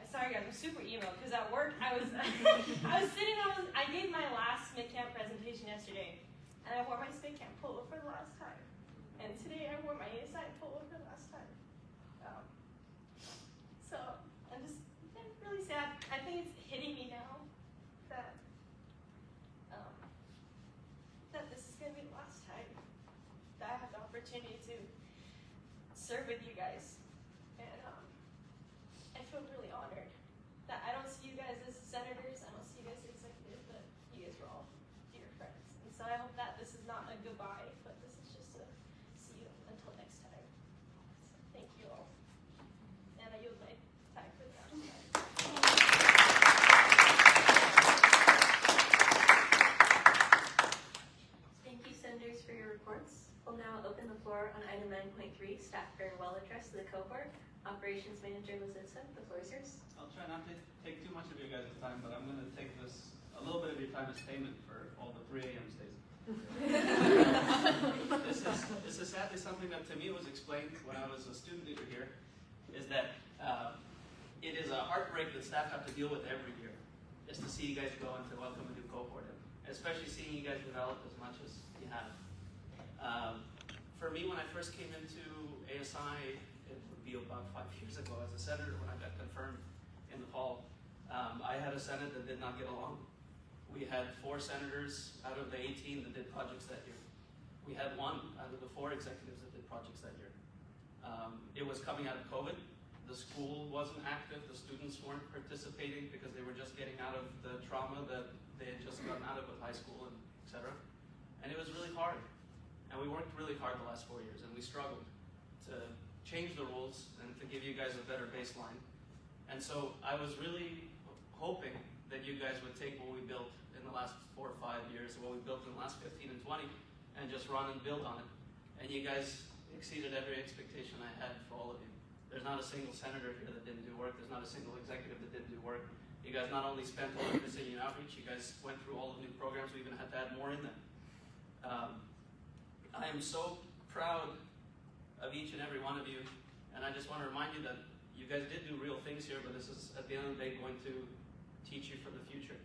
Sorry guys, I'm super emo because at work I was I gave my last SMID camp presentation yesterday, and I wore my SMID camp polo for the last time, and today I wore my ASI polo for the last time. So I'm just really sad. I think it's hitting me now that that this is gonna be the last time that I have the opportunity to serve with you guys, and I feel really honored that I don't see you guys as senators, I don't see you guys as executives, but you guys were all dear friends. And so I hope that this is not a goodbye, but this is just a see you until next time. 9.3, Staff Farewell Address to the Cohort. Operations Manager Lazitsa, the floor is yours. I'll try not to take too much of your guys' time, but I'm going to take this, a little bit of your time as payment for all the 3 a.m. stays. This is sadly something that to me was explained when I was a student leader here, is that it is a heartbreak that staff have to deal with every year, is to see you guys go and to welcome a new cohort in, especially seeing you guys develop as much as you have. For me, when I first came into ASI, it would be about 5 years ago as a senator when I got confirmed in the fall, I had a Senate that did not get along. We had 4 senators out of the 18 that did projects that year. We had 1 out of the 4 executives that did projects that year. It was coming out of COVID. The school wasn't active. The students weren't participating because they were just getting out of the trauma that they had just gotten out of with high school, and et cetera. And it was really hard. And we worked really hard the last 4 years, and we struggled to change the rules and to give you guys a better baseline. And so I was really hoping that you guys would take what we built in the last 4 or 5 years, what we built in the last 15 and 20, and just run and build on it. And you guys exceeded every expectation I had for all of you. There's not a single senator here that didn't do work. There's not a single executive that didn't do work. You guys not only spent all of this in outreach, you guys went through all the new programs. We even had to add more in them. I am so proud of each and every one of you, and I just want to remind you that you guys did do real things here, but this is, at the end of the day, going to teach you for the future.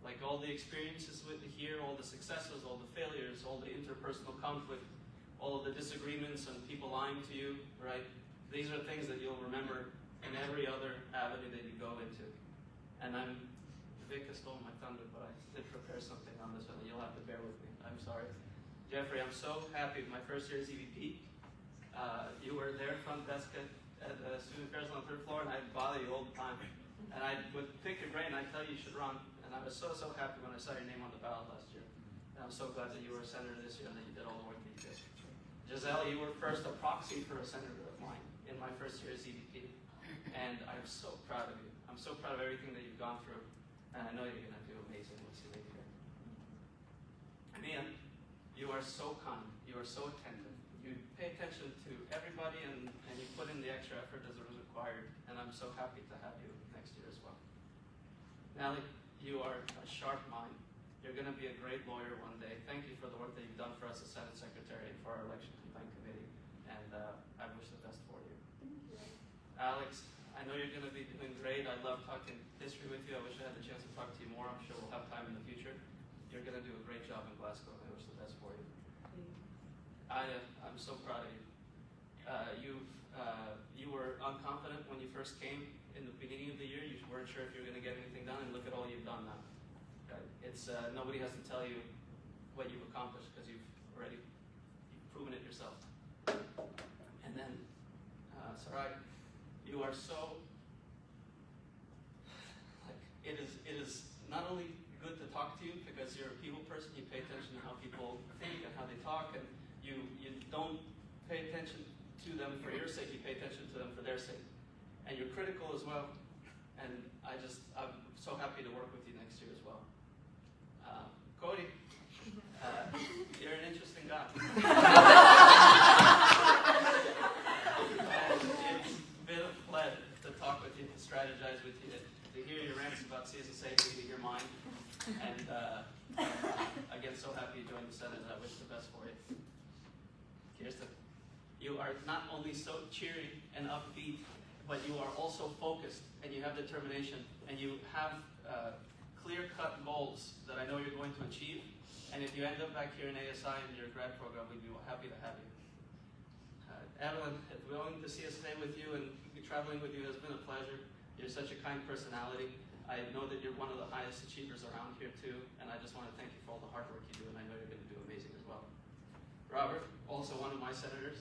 Like all the experiences with here, all the successes, all the failures, all the interpersonal conflict, all of the disagreements and people lying to you, right? These are things that you'll remember in every other avenue that you go into. And Vic has stolen my thunder, but I did prepare something on this one, and you'll have to bear with me. I'm sorry. Jeffrey, I'm so happy. My first year as EVP, you were there front desk at Student Affairs on the 3rd floor, and I'd bother you all the time. And I would pick your brain, and I'd tell you should run. And I was so happy when I saw your name on the ballot last year. And I'm so glad that you were a senator this year and that you did all the work that you did. Giselle, you were first a proxy for a senator of mine in my first year as EVP. And I'm so proud of you. I'm so proud of everything that you've gone through. And I know you're going to do amazing once you leave here. Mia, you are so kind. You are so attentive. You pay attention to everybody and you put in the extra effort as it was required. And I'm so happy to have you next year as well. Natalie, you are a sharp mind. You're going to be a great lawyer one day. Thank you for the work that you've done for us as Senate Secretary and for our election complaint committee. And I wish the best for you. Thank you. Alex, I know you're going to be doing great. I love talking history with you. I wish I had the chance to talk to you more. I'm sure we'll have time in the future. You're going to do a great job in Glasgow, and I wish the best for you. I'm so proud of you. You were unconfident when you first came in the beginning of the year. You weren't sure if you were going to get anything done, and look at all you've done now. It's nobody has to tell you what you've accomplished because you've proven it yourself. And then, Sarai, you are so it is not only good to talk to you because you're a people person. You pay attention to how people think and how they talk, and you don't pay attention to them for your sake. You pay attention to them for their sake, and you're critical as well. And I'm so happy to work with you next year as well. Cody, you're an interesting guy. And it's been a pleasure to talk with you, to strategize with you, to hear your rants about CSSA, to hear mine. And again, so happy you joined the Senate, and I wish the best for you. Kirsten, you are not only so cheery and upbeat, but you are also focused, and you have determination, and you have clear-cut goals that I know you're going to achieve. And if you end up back here in ASI in your grad program, we'd be happy to have you. Evelyn, going to CSSA with you and traveling with you has been a pleasure. You're such a kind personality. I know that you're one of the highest achievers around here too, and I just want to thank you for all the hard work you do, and I know you're going to do amazing as well. Robert, also one of my senators,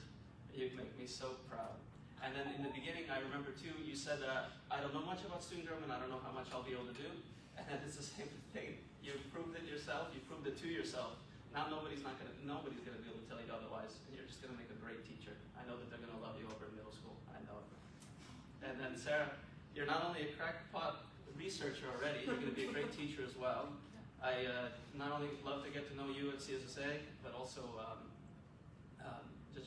you make me so proud. And then in the beginning, I remember too, you said, I don't know much about student government, I don't know how much I'll be able to do, and it's the same thing. You proved it yourself, you proved it to yourself. Now nobody's gonna be able to tell you otherwise, and you're just gonna make a great teacher. I know that they're gonna love you over in middle school, I know it. And then Sarah, you're not only a crackpot researcher already, you're gonna be a great teacher as well. I not only love to get to know you at CSSA, but also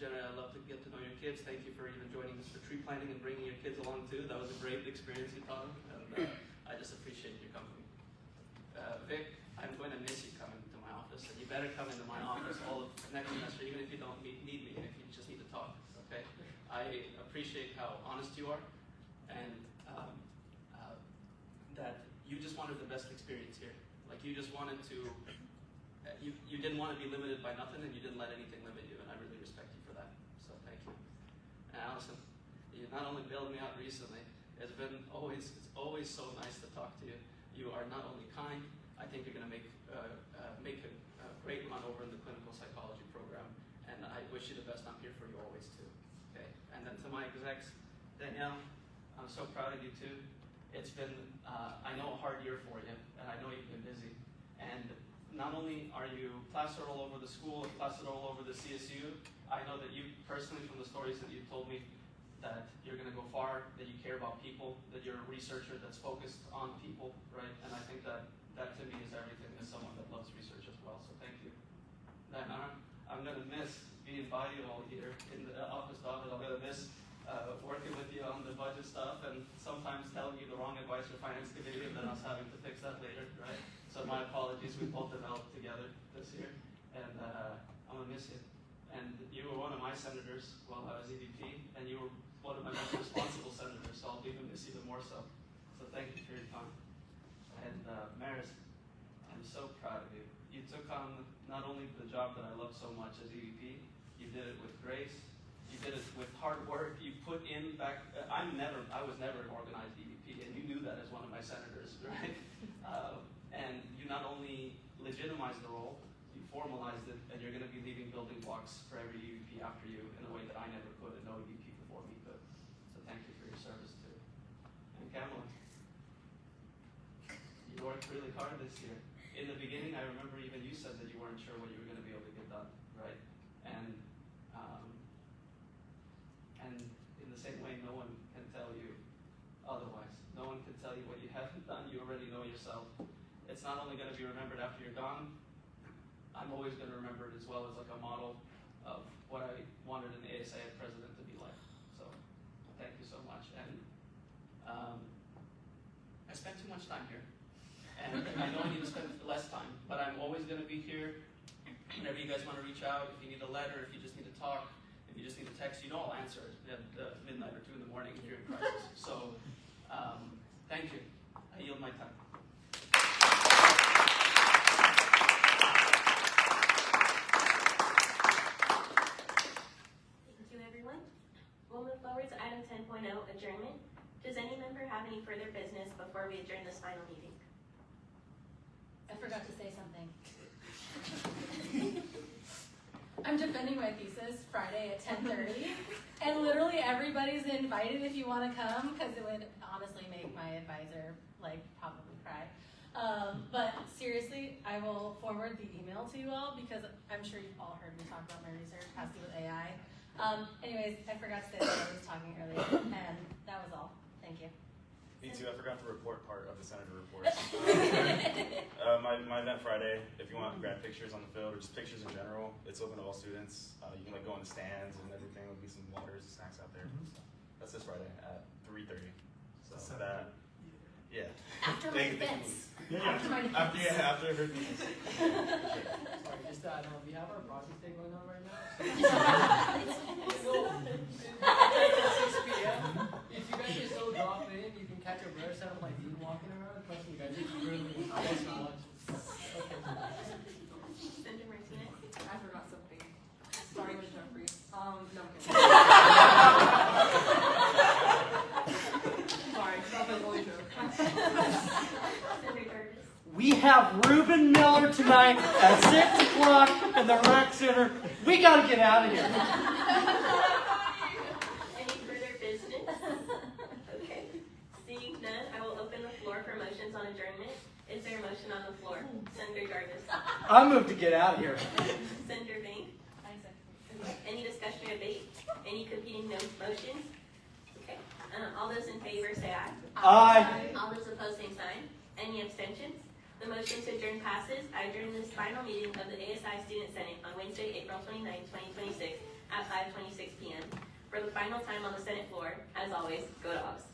Jenna, I love to get to know your kids. Thank you for even joining us for tree planting and bringing your kids along too. That was a great experience you taught them, and I just appreciate your company. Vic, I'm going to miss you coming to my office, and you better come into my office all of next semester, even if you don't need me, if you just need to talk, okay? I appreciate how honest you are, and that you just wanted the best experience here. Like you just wanted to, you didn't want to be limited by nothing, and you didn't let anything limit you, and I really respect you for that. So thank you. And Allison, you not only bailed me out recently, it's always so nice to talk to you. You are not only kind, I think you're going to make a great run over in the clinical psychology program, and I wish you the best. I'm here for you always too. Okay. And then to my execs, Danielle, I'm so proud of you too. It's been, I know, a hard year for you, and I know you've been busy. And not only are you plastered all over the school and plastered all over the CSU, I know that you personally, from the stories that you've told me, that you're going to go far, that you care about people, that you're a researcher that's focused on people, right? And I think that to me is everything as someone that loves research as well, so thank you. And I'm going to miss being by you all here in the office. I'm going to miss working with you on the budget stuff and sometimes telling you the wrong advice for finance committee and then us having to fix that later, right? So my apologies, we both developed together this year, and I'm going to miss you. And you were one of my senators while I was EVP, and you were one of my most responsible senators, so I'll even miss you even more so. So thank you for your time. And Maris, I'm so proud of you. You took on not only the job that I love so much as EVP, you did it with grace, you did it with hard work, you put in back, I was never an organized EVP, and you knew that as one of my senators, right? And you not only legitimized the role, you formalized it, and you're going to be leaving building blocks for every EVP after you in a way that I never could and no EVP before me could. So thank you for your service too. And Kamala, you worked really hard this year. In the beginning, I remember even you said that you weren't sure what you were going to be able to get done, right? And in the same way, no one can tell you otherwise. No one can tell you what you haven't done. You already know yourself. It's not only going to be remembered after you're gone, I'm always going to remember it as well as like a model of what I wanted an ASI president to be like. So thank you so much. And I spent too much time here. And I know I need to spend less time, but I'm always going to be here. Whenever you guys want to reach out, if you need a letter, if you just need to talk, if you just need to text, you know I'll answer it at midnight or 2 in the morning if you're in crisis. So thank you. I yield my time. Thank you, everyone. We'll move forward to item 10.0, adjournment. Does any member have any further business before we adjourn this final meeting? I forgot to say something. I'm defending my thesis Friday at 10:30, and literally everybody's invited if you want to come, because it would honestly make my advisor probably cry. But seriously, I will forward the email to you all because I'm sure you've all heard me talk about my research has to do with AI. Anyways, I forgot to say that I was talking earlier, and that was all. Thank you. Me too, I forgot the report part of the senator report. My event Friday, if you want to grab pictures on the field or just pictures in general, it's open to all students. You can go in the stands and everything. There'll be some waters and snacks out there. So that's this Friday at 3:30. So that, yeah. After my defense. After her defense. Sorry, just to add on, we have our project day going on right now. So, at 6 p.m. If you guys just so drop in, you can catch a rare set of my team walking around. Trust me, guys, it's really awesome watch. Okay. Senator Martinez? I forgot something. Starting with Jeffrey. No, I'm kidding. Sorry, that was only joke. Senator Jarvis? We have Reuben Miller tonight at 6 o'clock in the rec center. We gotta get out of here. Any further business? Okay. Seeing none, I will open the floor for motions on adjournment. Is there a motion on the floor? Senator Jarvis? I move to get out of here. Senator Vane? Any discussion or debate? Any competing motions? Okay. All those in favor say aye. Aye. All those opposed, same sign. Any abstentions? The motion to adjourn passes. I adjourn this final meeting of the ASI Student Senate on Wednesday, April 29, 2026 at 5:26 p.m. For the final time on the Senate floor, as always, go Dogs.